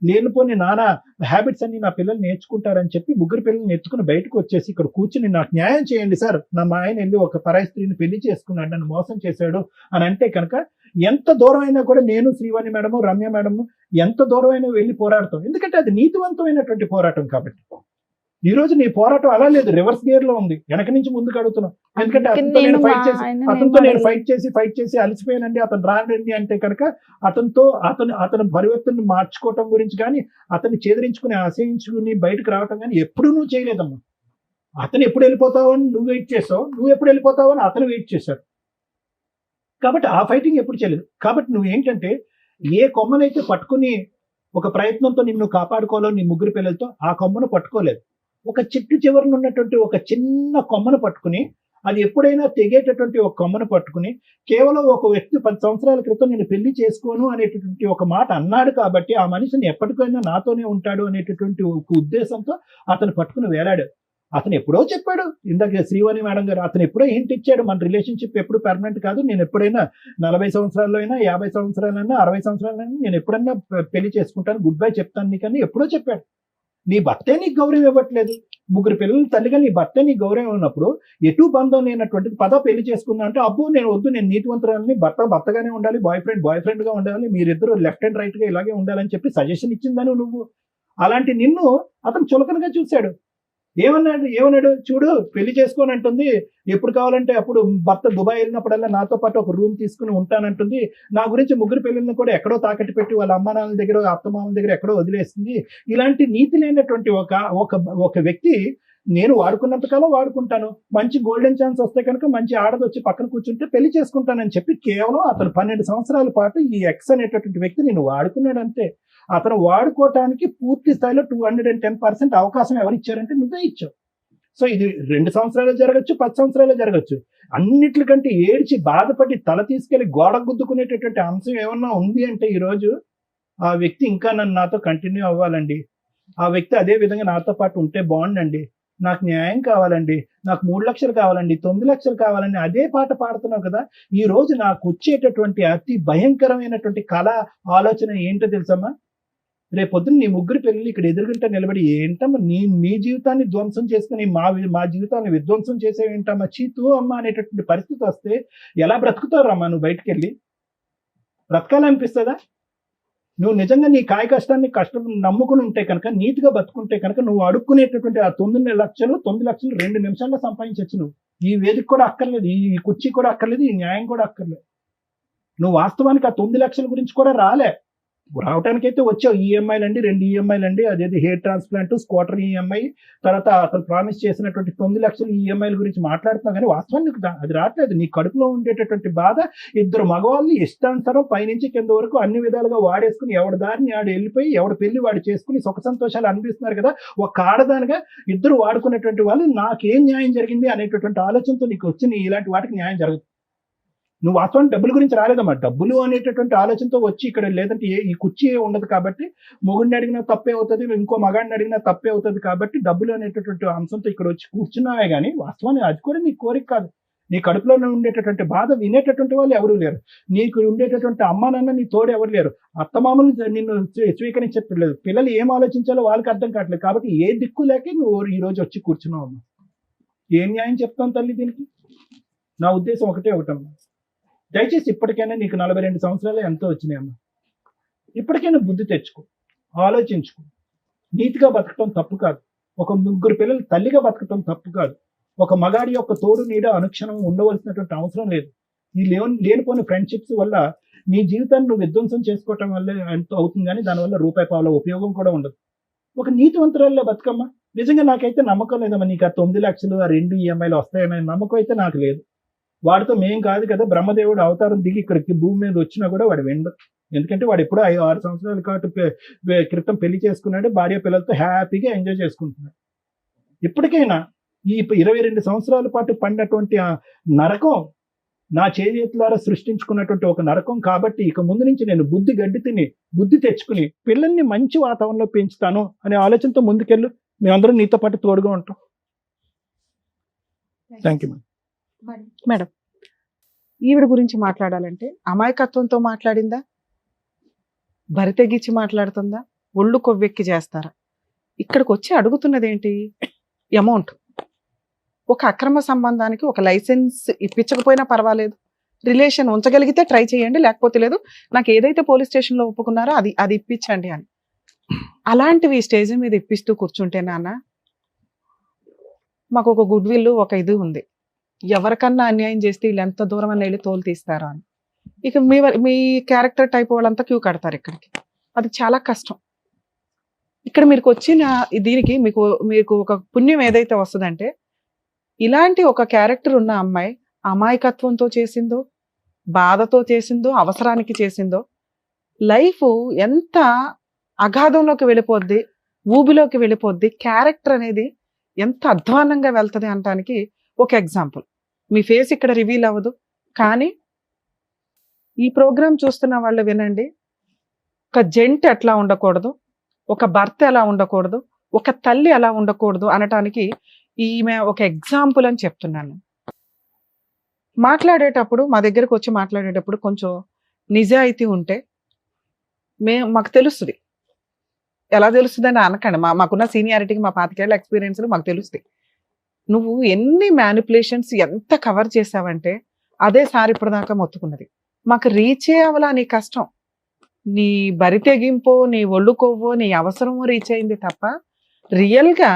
లేనిపోని నానా హ్యాబిట్స్ అన్ని నా పిల్లలు నేర్చుకుంటారని చెప్పి 3 పిల్లల్ని ఎత్తుకుని బయటకు వచ్చేసి ఇక్కడ కూర్చుని నాకు న్యాయం చేయండి సార్, నా మా ఆయన వెళ్ళి ఒక పరాయి స్త్రీని పెళ్లి చేసుకున్నాడు, నన్ను మోసం చేశాడు అని అంటే కనుక ఎంత దూరం అయినా కూడా నేను, శ్రీవాణి మేడము, రమ్య మేడము ఎంత దూరం అయినా వెళ్ళి పోరాడతాం. ఎందుకంటే అది నీతివంతమైనటువంటి పోరాటం కాబట్టి. ఈ రోజు నీ పోరాటం అలా లేదు, రివర్స్ గేర్ లో ఉంది, వెనక నుంచి ముందుకు అడుగుతున్నాం. ఎందుకంటే అతనితో నేను ఫైట్ చేసి అలసిపోయానండి, అతను రానండి అంటే కనుక అతను పరివర్తన మార్చుకోవటం గురించి కానీ, అతన్ని చేదరించుకుని అసహించుకుని బయటకు రావటం కానీ ఎప్పుడు నువ్వు చేయలేదమ్మా. అతను ఎప్పుడు వెళ్ళిపోతావు అని నువ్వు వెయిట్ చేసావు, నువ్వు ఎప్పుడు వెళ్ళిపోతావు అని అతను వెయిట్ చేశాడు. కాబట్టి ఆ ఫైటింగ్ ఎప్పుడు చేయలేదు. కాబట్టి నువ్వు ఏంటంటే ఏ కొమ్మనైతే పట్టుకుని ఒక ప్రయత్నంతో నిన్ను కాపాడుకోవాలో నీ 3 పిల్లలతో, ఆ కొమ్మను పట్టుకోలేదు. ఒక చెట్టు చివరన ఉన్నటువంటి ఒక చిన్న కొమ్మను పట్టుకుని, అది ఎప్పుడైనా తెగేటటువంటి ఒక కొమ్మను పట్టుకుని, కేవలం ఒక వ్యక్తి 10 సంవత్సరాల క్రితం నేను పెళ్లి చేసుకోను అనేటటువంటి ఒక మాట అన్నాడు కాబట్టి ఆ మనిషిని ఎప్పటికైనా నాతోనే ఉంటాడు అనేటటువంటి ఒక ఉద్దేశంతో అతను పట్టుకుని వేలాడు. అతను ఎప్పుడో చెప్పాడు, ఇందాక శ్రీవాణి మేడం గారు, అతను ఎప్పుడో ఏంటి ఇచ్చాడు, మన రిలేషన్షిప్ ఎప్పుడు పర్మనెంట్ కాదు, నేను ఎప్పుడైనా 40 సంవత్సరాల్లో అయినా, 50 సంవత్సరాలైనా, 60 సంవత్సరాలైనా నేను ఎప్పుడైనా పెళ్లి చేసుకుంటాను, గుడ్ బై చెప్తాను నీకని ఎప్పుడో చెప్పాడు. నీ భర్తే నీకు గౌరవం ఇవ్వట్లేదు. 3 పిల్లల తల్లిగా నీ భర్తే నీకు గౌరవం ఉన్నప్పుడు ఎటు బంధం లేనటువంటిది పెళ్లి చేసుకున్నా అంటే అబ్బో నేను వద్దు, నేను నీతివంతురాలని, భర్తగానే ఉండాలి, బాయ్ ఫ్రెండ్ గా ఉండాలి, మీరిద్దరు లెఫ్ట్ అండ్ రైట్ గా ఇలాగే ఉండాలని చెప్పి సజెషన్ ఇచ్చిందని నువ్వు. అలాంటి నిన్ను అతను చులకనగా చూశాడు. ఏమన్నాడు చూడు, పెళ్లి చేసుకోని అంటుంది, ఎప్పుడు కావాలంటే అప్పుడు భర్త దుబాయ్ వెళ్ళినప్పుడల్లా నాతో పాటు ఒక రూమ్ తీసుకుని ఉంటానంటుంది, నా గురించి 3 పిల్లల్ని కూడా ఎక్కడో తాకట్టు పెట్టి వాళ్ళ అమ్మ నాన్నల దగ్గర, అత్తమామల దగ్గర ఎక్కడో వదిలేస్తుంది. ఇలాంటి నీతి లేనటువంటి ఒక వ్యక్తి నేను వాడుకున్నంత కాలం వాడుకుంటాను, మంచి గోల్డెన్ ఛాన్స్ వస్తే కనుక మంచి ఆడది వచ్చి పక్కన కూర్చుంటే పెళ్లి చేసుకుంటానని చెప్పి కేవలం అతను 12 సంవత్సరాల పాటు ఈ ఎక్స్ అనేటటువంటి వ్యక్తి నేను వాడుకున్నాడు అంతే. అతను వాడుకోవటానికి పూర్తి స్థాయిలో 210% అవకాశం ఎవరిచ్చారంటే నువ్వే ఇచ్చావు. సో ఇది 2 సంవత్సరాలు జరగచ్చు, 10 సంవత్సరాలు జరగచ్చు. అన్నిటికంటే ఏడ్చి బాధపడి తల తీసుకెళ్లి గోడ గుద్దుకునేటటువంటి అంశం ఏమన్నా ఉంది అంటే ఈరోజు ఆ వ్యక్తి ఇంకా నాతో కంటిన్యూ అవ్వాలండి, ఆ వ్యక్తి అదే విధంగా నాతో పాటు ఉంటే బాగుండండి, నాకు న్యాయం కావాలండి, నాకు 3 లక్షలు కావాలండి, 9 లక్షలు కావాలండి, అదే పాట పాడుతున్నావు కదా. ఈ రోజు నాకు వచ్చేటటువంటి అతి భయంకరమైనటువంటి కళ ఆలోచన ఏంటో తెలుసమ్మా, రేపొద్దున నీ 3 పిల్లలు ఇక్కడ ఎదురుగుంటా నిలబడి ఏంటమ్మా నీ జీవితాన్ని ధ్వంసం చేసుకుని మా జీవితాన్ని విధ్వంసం చేసేవేంటమ్మా, చీతూ అమ్మ అనేటటువంటి పరిస్థితి వస్తే ఎలా బ్రతుకుతారమ్మా? నువ్వు బయటకు వెళ్ళి బ్రతకాలనిపిస్తుందా? నువ్వు నిజంగా నీ కాయ కష్టాన్ని నమ్ముకుని ఉంటే కనుక, నీతిగా బతుకుంటే కనుక, నువ్వు అడుక్కునేటటువంటి ఆ 9 లక్షలు 2 నిమిషాల్లో సంపాదించవచ్చు. నువ్వు ఈ వేదిక కూడా అక్కర్లేదు, ఈ కుర్చీ కూడా అక్కర్లేదు, ఈ న్యాయం కూడా అక్కర్లేదు. నువ్వు వాస్తవానికి ఆ 9 లక్షల గురించి కూడా రాలే, రావడానికి అయితే వచ్చావు, ఈఎంఐలు అండి, 2 ఈఎంఐలు అండి, అదేది హెయిర్ ట్రాన్స్ప్లాంట్, స్కూటర్ ఈఎంఐ, తర్వాత అసలు ప్రామిస్ చేసినటువంటి 9 లక్షలు ఈఎంఐల గురించి మాట్లాడుతున్నావు, కానీ వాస్తవానికి నీకు అది రావట్లేదు. నీ కడుపులో ఉండేటటువంటి బాధ, ఇద్దరు మగవాళ్ళని ఇష్టానుసారం పైనుంచి కింద వరకు అన్ని విధాలుగా వాడేసుకుని ఎవడి దారిని ఆడు వెళ్ళిపోయి ఎవడి పెళ్లి వాడు చేసుకుని సుఖ సంతోషాలు అనిపిస్తున్నారు కదా. ఒక ఆడదానిగా ఇద్దరు వాడుకునేటువంటి వాళ్ళు నాకేం న్యాయం జరిగింది అనేటటువంటి ఆలోచనతో నీకు వచ్చి నీ ఇలాంటి వాటికి న్యాయం జరుగుతుంది. నువ్వు వాస్తవానికి డబ్బుల గురించి రాలేదమ్మా, డబ్బులు అనేటటువంటి ఆలోచనతో వచ్చి ఇక్కడ, లేదంటే ఈ కుర్చీ ఉండదు కాబట్టి మొగుడిని అడిగినా తప్పే అవుతుంది, ఇంకో మగాడిని అడిగినా తప్పే అవుతుంది కాబట్టి డబ్బులు అనేటటువంటి అంశంతో ఇక్కడ వచ్చి కూర్చున్నావే కానీ వాస్తవానికి అది కూడా నీ కోరిక కాదు. నీ కడుపులో ఉండేటటువంటి బాధ వినేటటువంటి వాళ్ళు ఎవరు లేరు, నీకు ఉండేటటువంటి అమ్మా నాన్న నీ తోడు ఎవరు లేరు, అత్తమామలు నిన్ను స్వీకరించట్లేదు, పిల్లలు ఏం ఆలోచించాలో వాళ్ళకి అర్థం కావట్లేదు. కాబట్టి ఏ దిక్కు లేక నువ్వు ఈ రోజు వచ్చి కూర్చున్నావు అమ్మా. ఏం న్యాయం చెప్తాను తల్లి దీనికి? నా ఉద్దేశం ఒకటమ్మా, దయచేసి ఇప్పటికైనా నీకు 42 సంవత్సరాలు ఎంతో వచ్చినాయమ్మా, ఇప్పటికైనా బుద్ధి తెచ్చుకో, ఆలోచించుకో. నీతిగా బతకటం తప్పు కాదు, ఒక 3 పిల్లలు తల్లిగా బతకటం తప్పు కాదు, ఒక మగాడి యొక్క తోడు నీడ అనుక్షణం ఉండవలసినటువంటి అవసరం లేదు. ఈ లేనిపోయిన ఫ్రెండ్షిప్స్ వల్ల నీ జీవితాన్ని నువ్వు విధ్వంసం చేసుకోవటం వల్ల ఎంత అవుతుంది, కానీ దానివల్ల రూపాయి పావుల ఉపయోగం కూడా ఉండదు. ఒక నీతివంతురాల్లో బతుకమ్మా. నిజంగా నాకైతే నమ్మకం లేదమ్మా నీకు ఆ 9 లక్షలు, ఆ 2 ఈఎంఐలు వస్తాయనే నమ్మకం అయితే నాకు లేదు. వాడితో మేం కాదు కదా, బ్రహ్మదేవుడు అవతారం దిగి ఇక్కడికి భూమి మీద వచ్చినా కూడా వాడు వెండు. ఎందుకంటే వాడు ఎప్పుడో 5-6 సంవత్సరాల క్రితం పెళ్లి చేసుకున్నాడు, భార్య పిల్లలతో హ్యాపీగా ఎంజాయ్ చేసుకుంటున్నాడు. ఇప్పటికైనా ఈ 22 సంవత్సరాల పాటు పడినటువంటి ఆ నరకం నా చేతులారా సృష్టించుకున్నటువంటి ఒక నరకం కాబట్టి ఇక ముందు నుంచి నేను గడ్డి తిని బుద్ధి తెచ్చుకుని పిల్లల్ని మంచి వాతావరణంలో పెంచుతాను అనే ఆలోచనతో ముందుకెళ్ళు. మేమందరం నీతో పాటు తోడుగా ఉంటాం. Thank you madam. ఈవిడ గురించి మాట్లాడాలంటే అమాయకత్వంతో మాట్లాడిందా, బరి తెగించి మాట్లాడుతుందా, ఒళ్ళు కొవ్వెక్కి చేస్తారా? ఇక్కడికి వచ్చి అడుగుతున్నది ఏంటి? అమౌంట్. ఒక అక్రమ సంబంధానికి ఒక లైసెన్స్ ఇప్పించకపోయినా పర్వాలేదు, రిలేషన్ ఉంచగలిగితే ట్రై చేయండి, లేకపోతే లేదు, నాకు ఏదైతే పోలీస్ స్టేషన్లో ఒప్పుకున్నారో అది ఇప్పించండి అని. అలాంటివి స్టేజ్ మీద ఇప్పిస్తూ కూర్చుంటే నాన్న, మాకు ఒక గుడ్ విల్, ఒక ఇది ఉంది, ఎవరికన్నా అన్యాయం చేస్తే వీళ్ళు ఎంత దూరం అని వెళ్ళి తోలు తీస్తారా అని. ఇక మీ క్యారెక్టర్ టైప్ వాళ్ళంతా క్యూ కడతారు ఇక్కడికి. అది చాలా కష్టం. ఇక్కడ మీరు వచ్చిన దీనికి మీకు ఒక పుణ్యం ఏదైతే వస్తుందంటే, ఇలాంటి ఒక క్యారెక్టర్ ఉన్న అమ్మాయి అమాయకత్వంతో చేసిందో, బాధతో చేసిందో, అవసరానికి చేసిందో, లైఫ్ ఎంత అగాధంలోకి వెళ్ళిపోద్ది, ఊబిలోకి వెళ్ళిపోద్ది, క్యారెక్టర్ అనేది ఎంత అధ్వానంగా వెళ్తుంది అనడానికి ఒక ఎగ్జాంపుల్. మీ ఫేస్ ఇక్కడ రివీల్ అవ్వదు, కానీ ఈ ప్రోగ్రామ్ చూస్తున్న వాళ్ళు వినండి. ఒక జెంట్ ఎట్లా ఉండకూడదు, ఒక భర్త ఎలా ఉండకూడదు, ఒక తల్లి ఎలా ఉండకూడదు అనటానికి ఈమె ఒక ఎగ్జాంపుల్ అని చెప్తున్నాను. మాట్లాడేటప్పుడు, మా దగ్గరకు వచ్చి మాట్లాడేటప్పుడు కొంచెం నిజాయితీ ఉంటే మాకు తెలుస్తుంది. ఎలా తెలుస్తుంది అని అనకండి, మాకున్న సీనియారిటీకి, మా 25 ఏళ్ల ఎక్స్పీరియన్స్ మాకు తెలుస్తుంది. నువ్వు ఎన్ని మ్యానిపులేషన్స్ ఎంత కవర్ చేసావంటే అదే సారి ఇప్పటిదాకా మొత్తుకున్నది. మాకు రీచే అవ్వాలా నీ కష్టం, నీ బరి తెగింపో, నీ ఒళ్ళు కొవ్వో, నీ అవసరమో రీచ్ అయింది తప్ప రియల్గా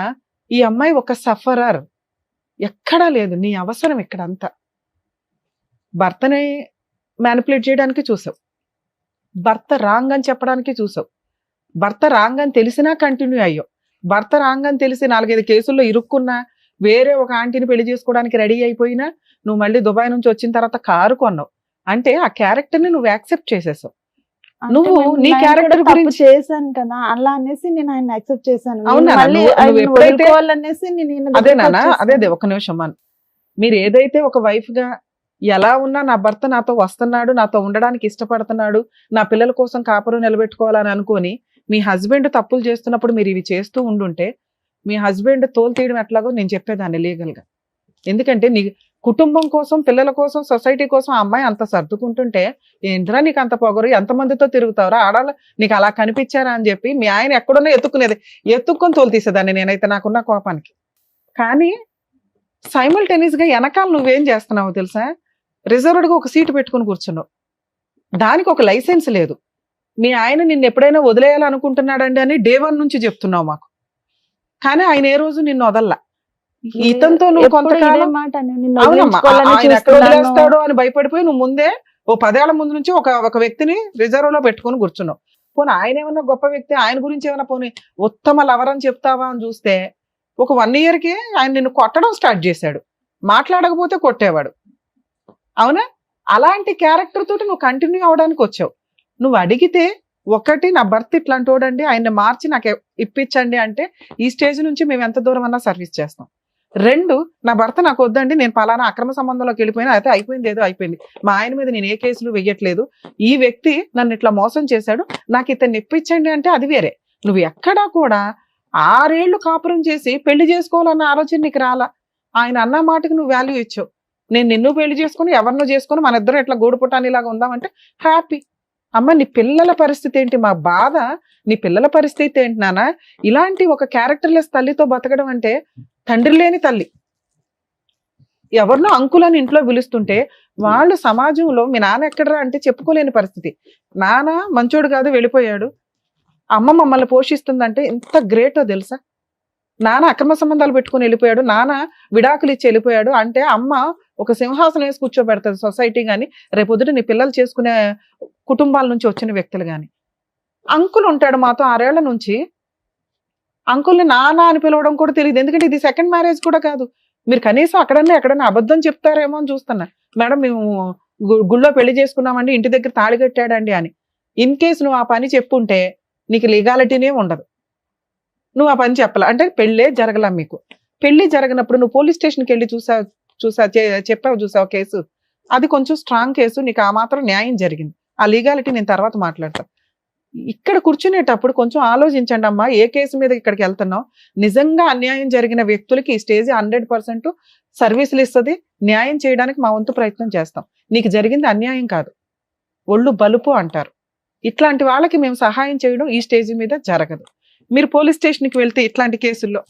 ఈ అమ్మాయి ఒక సఫరర్ ఎక్కడా లేదు. నీ అవసరం ఇక్కడంతా భర్తని మ్యానిపులేట్ చేయడానికి చూసావు, భర్త రాంగ్ అని చెప్పడానికి చూసావు, భర్త రాంగ్ అని తెలిసినా కంటిన్యూ అయ్యావు, భర్త రాంగ్ అని తెలిసి 4-5 కేసుల్లో ఇరుక్కున్నా, వేరే ఒక ఆంటీని పెళ్లి చేసుకోవడానికి రెడీ అయిపోయినా నువ్వు మళ్ళీ దుబాయ్ నుంచి వచ్చిన తర్వాత కారు కొన్నావు. అంటే ఆ క్యారెక్టర్ ని నువ్వు యాక్సెప్ట్ చేసేసావు. నువ్వు నీ క్యారెక్టర్ గురించి చేశాను కదా, అలా అనేసి నేను ఆయన యాక్సెప్ట్ చేశాను. అదే ఒక నిమిషం అన్న, మీరు ఏదైతే ఒక వైఫ్ గా ఎలా ఉన్నా నా భర్త నాతో వస్తున్నాడు, నాతో ఉండడానికి ఇష్టపడుతున్నాడు, నా పిల్లల కోసం కాపురం నిలబెట్టుకోవాలని అనుకొని మీ హస్బెండ్ తప్పులు చేస్తున్నప్పుడు మీరు ఇవి చేస్తూ ఉండుంటే మీ హస్బెండ్ తోలు తీయడం ఎట్లాగో నేను చెప్పేదాన్ని లీగల్ గా. ఎందుకంటే నీ కుటుంబం కోసం, పిల్లల కోసం, సొసైటీ కోసం ఆ అమ్మాయి అంత సర్దుకుంటుంటే ఏంట్రా నీకు అంత పొగరు, ఎంతమందితో తిరుగుతావురా, ఆడాలి నీకు అలా కనిపించారా అని చెప్పి మీ ఆయన ఎక్కడున్నా ఎత్తుక్కొని తోలు తీసేదాన్ని నేనైతే నాకున్న కోపానికి. కానీ సైమల్టేనియస్ గా వెనకాల నువ్వేం చేస్తున్నావు తెలుసా, రిజర్వ్డ్ గా ఒక సీటు పెట్టుకుని కూర్చున్నావు, దానికి ఒక లైసెన్స్ లేదు. మీ ఆయన నిన్ను ఎప్పుడైనా వదిలేయాలనుకుంటున్నాడండి అని డే 1 నుంచి చెప్తున్నావు మాకు, కానీ ఆయన ఏ రోజు నిన్ను వదల్లా. ఇతనితో నువ్వు కొంతకాలం వదిలేస్తాడు అని భయపడిపోయి నువ్వు ముందే 10 ఏళ్ల ముందు నుంచి ఒక వ్యక్తిని రిజర్వ్ లో పెట్టుకుని కూర్చున్నావు. పోనీ ఆయన ఏమన్నా గొప్ప వ్యక్తి, ఆయన గురించి ఏమన్నా పోనీ ఉత్తమ లవర్ అని చెప్తావా అని చూస్తే ఒక 1 yearకే ఆయన నిన్ను కొట్టడం స్టార్ట్ చేశాడు, మాట్లాడకపోతే కొట్టేవాడు. అవునా? అలాంటి క్యారెక్టర్ తోటి నువ్వు కంటిన్యూ అవడానికి వచ్చావు. నువ్వు అడిగితే ఒకటి, నా భర్త ఇట్లాంటి వాడండి, ఆయన్ని మార్చి నాకు ఇప్పించండి అంటే ఈ స్టేజ్ నుంచి మేము ఎంత దూరం అన్నా సర్వీస్ చేస్తాం. 2, నా భర్త నాకు వద్దండి, నేను పలానా అక్రమ సంబంధంలోకి వెళ్ళిపోయినా, అయితే అయిపోయింది, ఏదో అయిపోయింది, మా ఆయన మీద నేను ఏ కేసులు వెయ్యట్లేదు, ఈ వ్యక్తి నన్ను ఇట్లా మోసం చేశాడు, నాకు ఇతన్ని ఇప్పించండి అంటే అది వేరే. నువ్వు ఎక్కడా కూడా 6 ఏళ్ళు కాపురం చేసి పెళ్లి చేసుకోవాలన్న ఆలోచన నీకు రాలా. ఆయన అన్న మాటకి నువ్వు వాల్యూ ఇచ్చావు. నేను నిన్ను పెళ్లి చేసుకుని ఎవరినో చేసుకుని మన ఇద్దరం ఇట్లా గూడు పుట్టానిలాగా ఉందామంటే హ్యాపీ. అమ్మ నీ పిల్లల పరిస్థితి ఏంటి? మా బాధ నీ పిల్లల పరిస్థితి ఏంటి నాన్న? ఇలాంటి ఒక క్యారెక్టర్లెస్ తల్లితో బతకడం అంటే తండ్రి లేని తల్లి. ఎవరినో అంకులని ఇంట్లో పిలుస్తుంటే వాళ్ళు సమాజంలో మీ నాన్న ఎక్కడరా అంటే చెప్పుకోలేని పరిస్థితి. నాన్న మంచోడు కాదు వెళ్ళిపోయాడు, అమ్మ మమ్మల్ని పోషిస్తుందంటే ఎంత గ్రేటో తెలుసా? నాన్న అక్రమ సంబంధాలు పెట్టుకుని వెళ్ళిపోయాడు, నాన్న విడాకులు ఇచ్చి వెళ్ళిపోయాడు అంటే అమ్మ ఒక సింహాసనం వేసి కూర్చోబెడతాది సొసైటీ కానీ, రేపొద్దుట నీ పిల్లలు చేసుకునే కుటుంబాల నుంచి వచ్చిన వ్యక్తులు కానీ. అంకుల్ ఉంటాడు మాతో 6 ఏళ్ల నుంచి, అంకుల్ని నాన్న అని పిలవడం కూడా తెలియదు. ఎందుకంటే ఇది సెకండ్ మ్యారేజ్ కూడా కాదు. మీరు కనీసం ఎక్కడన్నా అబద్ధం చెప్తారేమో అని చూస్తున్నా. మేడం మేము గుళ్ళో పెళ్లి చేసుకున్నామండి, ఇంటి దగ్గర తాళి కట్టాడండి అని. ఇన్ కేసు నువ్వు ఆ పని చెప్పుంటే నీకు లీగాలిటీనే ఉండదు. నువ్వు ఆ పని చెప్పాల అంటే పెళ్ళే జరగలా మీకు. పెళ్లి జరగనప్పుడు నువ్వు పోలీస్ స్టేషన్కి వెళ్ళి చెప్పావు చూసావు కేసు, అది కొంచెం స్ట్రాంగ్ కేసు, నీకు ఆ మాత్రం న్యాయం జరిగింది. ఆ లీగాలిటీ నేను తర్వాత మాట్లాడతా. ఇక్కడ కూర్చునేటప్పుడు కొంచెం ఆలోచించండి అమ్మా, ఏ కేసు మీద ఇక్కడికి వెళ్తున్నావు. నిజంగా అన్యాయం జరిగిన వ్యక్తులకి ఈ స్టేజ్ 100% సర్వీసులు ఇస్తుంది. న్యాయం చేయడానికి మా వంతు ప్రయత్నం చేస్తాం. నీకు జరిగింది అన్యాయం కాదు, ఒళ్ళు బలుపు అంటారు. ఇట్లాంటి వాళ్ళకి మేము సహాయం చేయడం ఈ స్టేజ్ మీద జరగదు. మీరు పోలీస్ స్టేషన్కి వెళ్తే ఇట్లాంటి కేసుల్లో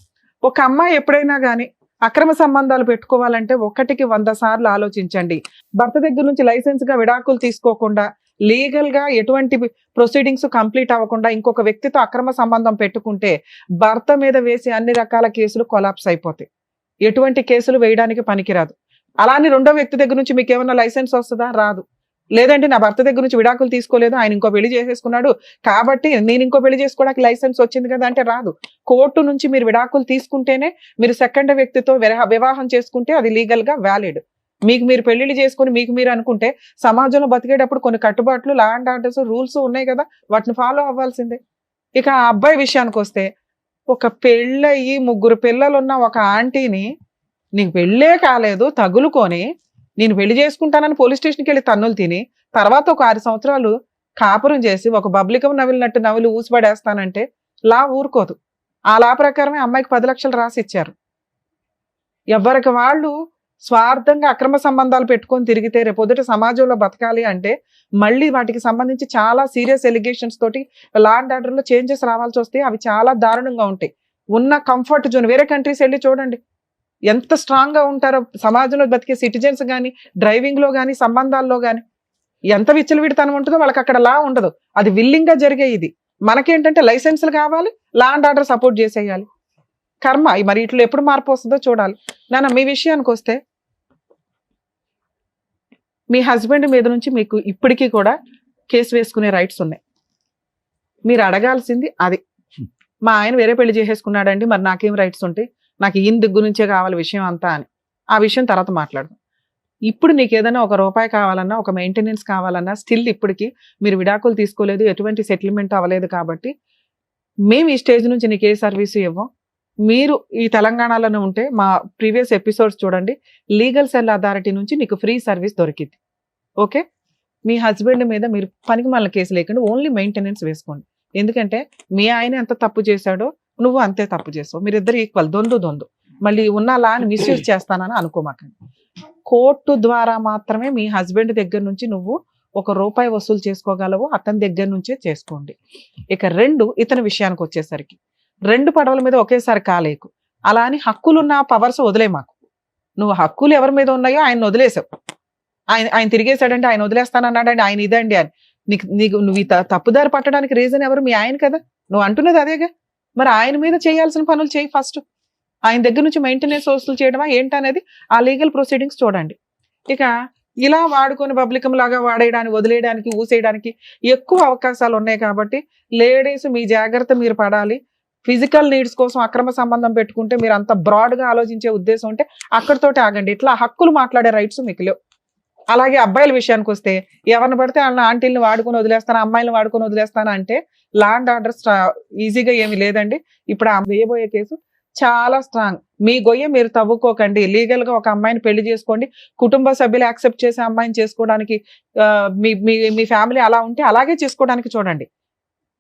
ఒక అమ్మాయి ఎప్పుడైనా కానీ అక్రమ సంబంధాలు పెట్టుకోవాలంటే 1కి 100 సార్లు ఆలోచించండి. భర్త దగ్గర నుంచి లైసెన్స్ గా విడాకులు తీసుకోకుండా, లీగల్ గా ఎటువంటి ప్రొసీడింగ్స్ కంప్లీట్ అవ్వకుండా ఇంకొక వ్యక్తితో అక్రమ సంబంధం పెట్టుకుంటే భర్త మీద వేసి అన్ని రకాల కేసులు కొలాప్స్ అయిపోతాయి. ఎటువంటి కేసులు వేయడానికి పనికిరాదు. అలానే 2వ వ్యక్తి దగ్గర నుంచి మీకు ఏమన్నా లైసెన్స్ వస్తుందా? రాదు. లేదంటే నా భర్త దగ్గర నుంచి విడాకులు తీసుకోలేదు, ఆయన ఇంకో పెళ్లి చేసేసుకున్నాడు కాబట్టి నేను ఇంకో పెళ్లి చేసుకోవడానికి లైసెన్స్ వచ్చింది కదా అంటే రాదు. కోర్టు నుంచి మీరు విడాకులు తీసుకుంటేనే, మీరు సెకండ్ వ్యక్తితో వివాహం చేసుకుంటే అది లీగల్ గా వ్యాలిడ్. మీకు మీరు పెళ్లిళ్ళు చేసుకుని మీకు మీరు అనుకుంటే సమాజంలో బతికేటప్పుడు కొన్ని కట్టుబాట్లు, లా అండ్ ఆర్డర్స్, రూల్స్ ఉన్నాయి కదా, వాటిని ఫాలో అవ్వాల్సిందే. ఇక ఆ అబ్బాయి విషయానికి వస్తే, ఒక పెళ్ళయి 3 పిల్లలున్న ఒక ఆంటీని నీకు పెళ్ళే కాలేదు తగులుకొని నేను పెళ్లి చేసుకుంటానని పోలీస్ స్టేషన్కి వెళ్ళి తన్నులు తిని తర్వాత ఒక 6 సంవత్సరాలు కాపురం చేసి ఒక బబ్లికం నవిలినట్టు నవిలి ఊసిపడేస్తానంటే లా ఊరుకోదు. ఆ లా ప్రకారమే అమ్మాయికి 10 లక్షలు రాసి ఇచ్చారు. ఎవరికి వాళ్ళు స్వార్థంగా అక్రమ సంబంధాలు పెట్టుకొని తిరిగితే రేపొద్దుట సమాజంలో బతకాలి అంటే మళ్ళీ వాటికి సంబంధించి చాలా సీరియస్ ఎలిగేషన్స్ తోటి లా అండ్ ఆర్డర్ లో చేంజెస్ రావాల్సి వస్తే అవి చాలా దారుణంగా ఉంటాయి. ఉన్న కంఫర్ట్ జోన్ వేరే కంట్రీస్ వెళ్ళి చూడండి ఎంత స్ట్రాంగ్ గా ఉంటారో. సమాజంలో బతికే సిటిజన్స్ కానీ, డ్రైవింగ్ లో కానీ, సంబంధాల్లో కానీ ఎంత విచ్చలవిడితనం ఉంటుందో వాళ్ళకి అక్కడ లా ఉండదు. అది విల్లింగ్ గా జరిగే. ఇది మనకేంటంటే లైసెన్సులు కావాలి, లా అండ్ ఆర్డర్ సపోర్ట్ చేసేయాలి. కర్మ మరి ఇట్లా ఎప్పుడు మార్పు వస్తుందో చూడాలి. నాన్న మీ విషయానికి వస్తే, మీ హస్బెండ్ మీద నుంచి మీకు ఇప్పటికీ కూడా కేసు వేసుకునే రైట్స్ ఉన్నాయి. మీరు అడగాల్సింది అది. మా ఆయన వేరే పెళ్లి చేసేసుకున్నాడండి, మరి నాకేం రైట్స్ ఉంటాయి, నాకు ఈయన దగ్గర నుంచే కావాలి విషయం అంతా అని. ఆ విషయం తర్వాత మాట్లాడదాం. ఇప్పుడు నీకు ఏదైనా ₹1 కావాలన్నా, ఒక మెయింటెనెన్స్ కావాలన్నా, స్టిల్ ఇప్పటికీ మీరు విడాకులు తీసుకోలేదు, ఎటువంటి సెటిల్మెంట్ అవ్వలేదు కాబట్టి మేము ఈ స్టేజ్ నుంచి నీకు ఏ సర్వీసు ఇవ్వం. మీరు ఈ తెలంగాణలోనే ఉంటే మా ప్రీవియస్ ఎపిసోడ్స్ చూడండి, లీగల్ సెల్ అథారిటీ నుంచి నీకు ఫ్రీ సర్వీస్ దొరికింది. ఓకే, మీ హస్బెండ్ మీద మీరు పనికి మళ్ళీ కేసు లేకుండా ఓన్లీ మెయింటెనెన్స్ వేసుకోండి. ఎందుకంటే మీ ఆయన ఎంత తప్పు చేశాడో నువ్వు అంతే తప్పు చేస్తావు. మీరిద్దరు ఈక్వల్, దొందు. మళ్ళీ ఉన్న లాని మిస్యూజ్ చేస్తానని అనుకోమాకండి. కోర్టు ద్వారా మాత్రమే మీ హస్బెండ్ దగ్గర నుంచి నువ్వు ₹1 వసూలు చేసుకోగలవు. అతని దగ్గర నుంచే చేసుకోండి. ఇక 2, ఇతని విషయానికి వచ్చేసరికి 2 పడవల మీద ఒకేసారి కాలేకు. అలా అని హక్కులున్న పవర్స్ వదిలే మాకు. నువ్వు హక్కులు ఎవరి మీద ఉన్నాయో ఆయన వదిలేసావు. ఆయన తిరిగేశాడంటే ఆయన వదిలేస్తానన్నాడండి, ఆయన ఇదండి అని. నువ్వు ఈ తప్పుదారి పట్టడానికి రీజన్ ఎవరు? మీ ఆయన కదా. నువ్వు అంటున్నది అదేగా. మరి ఆయన మీద చేయాల్సిన పనులు చేయి ఫస్ట్. ఆయన దగ్గర నుంచి మెయింటెనెన్స్ వసూలు చేయడమా ఏంటనేది ఆ లీగల్ ప్రొసీడింగ్స్ చూడండి. ఇక ఇలా వాడుకొని పబ్లికం లాగా వాడేయడానికి, వదిలేయడానికి, ఊసేయడానికి ఎక్కువ అవకాశాలు ఉన్నాయి. కాబట్టి లేడీస్ మీ జాగ్రత్త మీరు పడాలి. ఫిజికల్ నీడ్స్ కోసం అక్రమ సంబంధం పెట్టుకుంటే మీరు అంత బ్రాడ్ గా ఆలోచించే ఉద్దేశం ఉంటే అక్కడితోటి ఆగండి. ఇట్లా హక్కులు మాట్లాడే రైట్స్ మీకు లేవు. అలాగే అబ్బాయిల విషయానికి వస్తే ఎవరిని పడితే వాళ్ళ ఆంటీలను వాడుకొని వదిలేస్తాను, అమ్మాయిలను వాడుకొని వదిలేస్తాను అంటే లా అండ్ ఆర్డర్ ఈజీగా ఏమి లేదండి. ఇప్పుడు ఆ వేయబోయే కేసు చాలా స్ట్రాంగ్. మీ గొయ్య మీరు తవ్వుకోకండి. లీగల్ గా ఒక అమ్మాయిని పెళ్లి చేసుకోండి. కుటుంబ సభ్యులు యాక్సెప్ట్ చేసే అమ్మాయిని చేసుకోవడానికి మీ ఫ్యామిలీ అలా ఉంటే అలాగే చేసుకోవడానికి చూడండి.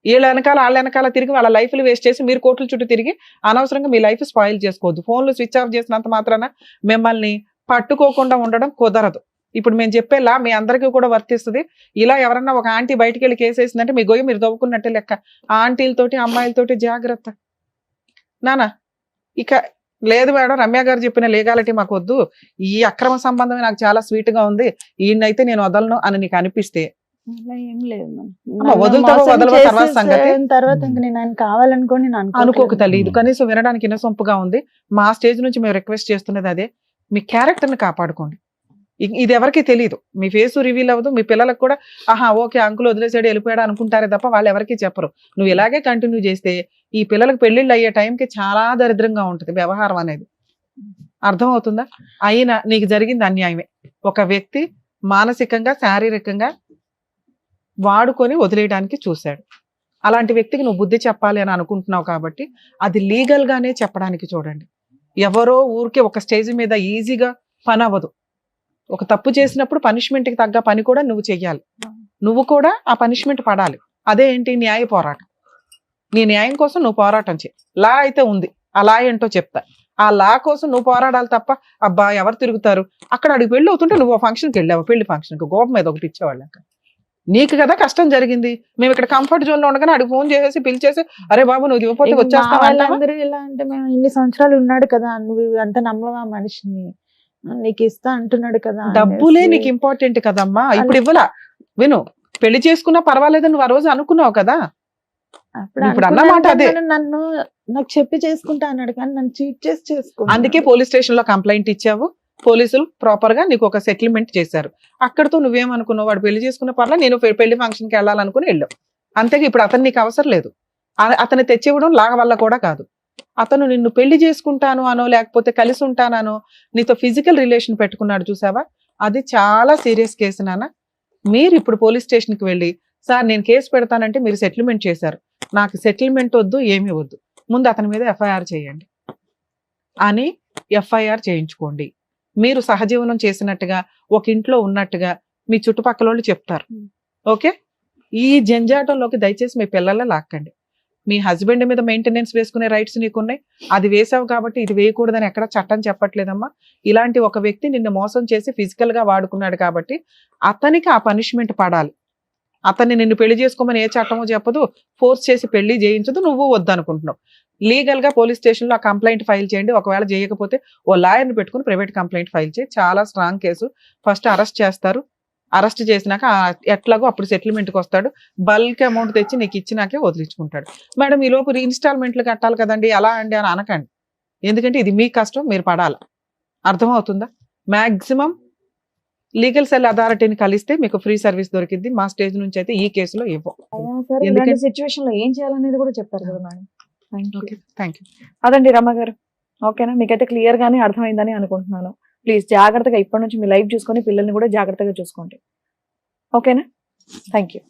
వాళ్ళ వెనకాల తిరిగి వాళ్ళ లైఫ్లు వేస్ట్ చేసి మీరు కోర్టుల చుట్టూ తిరిగి అనవసరంగా మీ లైఫ్ స్పాయిల్ చేసుకోవద్దు. ఫోన్లు స్విచ్ ఆఫ్ చేసినంత మాత్రాన మిమ్మల్ని పట్టుకోకుండా ఉండడం కుదరదు. ఇప్పుడు మేము చెప్పేలా మీ అందరికీ కూడా వర్తిస్తుంది. ఇలా ఎవరన్నా ఒక ఆంటీ బయటికి వెళ్ళి కేసు వేసిందంటే మీ గొయ్యి మీరు తవ్వుకున్నట్టే లెక్క. ఆంటీలతోటి అమ్మాయిలతోటి జాగ్రత్త నానా. ఇక లేదు మేడం, రమ్య గారు చెప్పిన లీగాలిటీ మాకు వద్దు, ఈ అక్రమ సంబంధమే నాకు చాలా స్వీట్ గా ఉంది, ఈయనైతే నేను వదలను అని నీకు అనిపిస్తే అలా ఏం లేదు వదులుతావో వదలవో తర్వాత సంగతి. తర్వాత ఇంకా నేను ఆయన కావాలనుకోని నేను అనుకోకు తల్లి. ఇది కనీసం వినడానికి ఇన్నసొంపుగా ఉంది. మా స్టేజ్ నుంచి మేము రిక్వెస్ట్ చేస్తున్నది అదే, మీ క్యారెక్టర్ ని కాపాడుకోండి. ఇది ఎవరికి తెలియదు, మీ ఫేస్ రివీల్ అవ్వదు. మీ పిల్లలకు కూడా ఆహా ఓకే అంకుల్ వదిలేసాడు వెళ్ళిపోయాడు అనుకుంటారే తప్ప వాళ్ళు ఎవరికి చెప్పరు. నువ్వు ఇలాగే కంటిన్యూ చేస్తే ఈ పిల్లలకు పెళ్లిళ్ళు అయ్యే టైంకి చాలా దరిద్రంగా ఉంటుంది వ్యవహారం అనేది. అర్థమవుతుందా? అయినా నీకు జరిగింది అన్యాయమే. ఒక వ్యక్తి మానసికంగా శారీరకంగా వాడుకొని వదిలేయడానికి చూశాడు. అలాంటి వ్యక్తికి నువ్వు బుద్ధి చెప్పాలి అని అనుకుంటున్నావు కాబట్టి అది లీగల్ గానే చెప్పడానికి చూడండి. ఎవరో ఊరికే ఒక స్టేజ్ మీద ఈజీగా పని అవ్వదు. ఒక తప్పు చేసినప్పుడు పనిష్మెంట్ కి తగ్గ పని కూడా నువ్వు చెయ్యాలి. నువ్వు కూడా ఆ పనిష్మెంట్ పడాలి. అదే ఏంటి? న్యాయ పోరాటం. నీ న్యాయం కోసం నువ్వు పోరాటం చేయి. లా అయితే ఉంది, ఆ లా ఏంటో చెప్తా. ఆ లా కోసం నువ్వు పోరాడాలి తప్ప అబ్బా ఎవరు తిరుగుతారు అక్కడ అడిగి పెళ్లి అవుతుంటే నువ్వు ఫంక్షన్కి వెళ్ళావు, పెళ్లి ఫంక్షన్కి గోపం మీద ఒకటి ఇచ్చేవాళ్ళు. నీకు కదా కష్టం జరిగింది. మేము ఇక్కడ కంఫర్ట్ జోన్ లో ఉండగానే అడిగి ఫోన్ చేసేసి పిలిచేసి అరే బాబు నువ్వు ఇవ్వకపోతే వచ్చేస్తావు. వాళ్ళందరూ ఎలా అంటే మేము ఇన్ని సంవత్సరాలు ఉన్నాడు కదా, నువ్వు అంత నమ్మవా మనిషిని, నీకు ఇస్తా అంటున్నాడు కదా. డబ్బులే నీకు ఇంపార్టెంట్ కదమ్మా. ఇప్పుడు ఇవ్వలా, విను, పెళ్లి చేసుకున్నా పర్వాలేదని నువ్వు ఆ రోజు అనుకున్నావు కదా. ఇప్పుడు అన్నమాట అదే. నన్ను నాకు చెప్పి చేసుకుంటా అన్నాడు కానీ నన్ను చీట్ చేసి చేసుకుంటా. అందుకే పోలీస్ స్టేషన్ లో కంప్లైంట్ ఇచ్చావు. పోలీసులు ప్రాపర్ గా నీకు ఒక సెటిల్మెంట్ చేశారు. అక్కడతో నువ్వేమనుకున్నావు, వాడు పెళ్లి చేసుకున్న పర్లా నేను పెళ్లి ఫంక్షన్ కి వెళ్ళాలనుకుని వెళ్ళావు. అంతేగా ఇప్పుడు అతను నీకు అవసరం లేదు. అతను తెచ్చివ్వడం లాగ వల్ల కూడా కాదు. అతను నిన్ను పెళ్లి చేసుకుంటాను అనో లేకపోతే కలిసి ఉంటానో నీతో ఫిజికల్ రిలేషన్ పెట్టుకున్నాడు చూసావా, అది చాలా సీరియస్ కేసు నాన్న. మీరు ఇప్పుడు పోలీస్ స్టేషన్ కి వెళ్ళి సార్ నేను కేసు పెడతానంటే మీరు సెటిల్మెంట్ చేశారు, నాకు సెటిల్మెంట్ వద్దు ఏమీ వద్దు, ముందు అతని మీద ఎఫ్ఐఆర్ చేయండి అని ఎఫ్ఐఆర్ చేయించుకోండి. మీరు సహజీవనం చేసినట్టుగా ఒక ఇంట్లో ఉన్నట్టుగా మీ చుట్టుపక్కల వాళ్ళు చెప్తారు. ఓకే, ఈ జంజాటంలోకి దయచేసి మీ పిల్లలే లాక్కండి. మీ హస్బెండ్ మీద మెయింటెనెన్స్ వేసుకునే రైట్స్ నీకున్నాయి, అది వేసావు కాబట్టి ఇది వేయకూడదని ఎక్కడ చట్టం చెప్పట్లేదమ్మా. ఇలాంటి ఒక వ్యక్తి నిన్ను మోసం చేసి ఫిజికల్ గా వాడుకున్నాడు కాబట్టి అతనికి ఆ పనిష్మెంట్ పడాలి. అతన్ని నిన్ను పెళ్లి చేసుకోమని ఏ చట్టమో చెప్పదు, ఫోర్స్ చేసి పెళ్లి చేయించదు, నువ్వు వద్దనుకుంటున్నావు. లీగల్ గా పోలీస్ స్టేషన్ లో కంప్లైంట్ ఫైల్ చేయండి. ఒకవేళ చేయకపోతే ఓ లాయర్ని పెట్టుకుని ప్రైవేట్ కంప్లైంట్ ఫైల్ చేయి. చాలా స్ట్రాంగ్ కేసు. ఫస్ట్ అరెస్ట్ చేస్తారు, అరెస్ట్ చేసినాక ఎట్లాగో అప్పుడు సెటిల్మెంట్కి వస్తాడు. బల్క్ అమౌంట్ తెచ్చి నీకు ఇచ్చినాకే వదిలించుకుంటాడు. మేడం ఈ లోపు ఇన్స్టాల్మెంట్లు కట్టాలి కదండి అలా అండి అని అనకండి. ఎందుకంటే ఇది మీ కష్టం, మీరు పడాలి. అర్థమవుతుందా? మాక్సిమం లీగల్ సెల్ అథారిటీని కలిస్తే మీకు ఫ్రీ సర్వీస్ దొరికింది. మా స్టేజ్ నుంచి అయితే ఈ కేసులో ఇవ్వం. ఎందుకంటే సిచ్యువేషన్ లో ఏం చేయాలనేది కూడా చెప్పారు కదా మేడం. Thank you. అదండి రమ గారు. ఓకేనా, మీకైతే క్లియర్ గానే అర్థమైందని అనుకుంటున్నాను. ప్లీజ్ జాగ్రత్తగా ఇప్పటి నుంచి మీ లైఫ్ చూసుకొని పిల్లల్ని కూడా జాగ్రత్తగా చూసుకోండి. ఓకేనా? Thank you.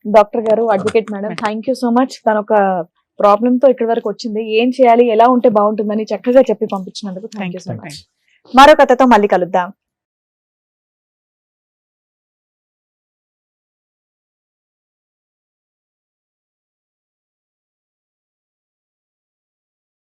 డాక్టర్ గారు, advocate madam, thank you so much. తన ఒక ప్రాబ్లమ్ తో ఇక్కడి వరకు వచ్చింది. ఏం చేయాలి, ఎలా ఉంటే బాగుంటుందని చక్కగా చెప్పి పంపించినందుకు థ్యాంక్ యూ సో మచ్. మరో కథతో మళ్ళీ కలుద్దాం.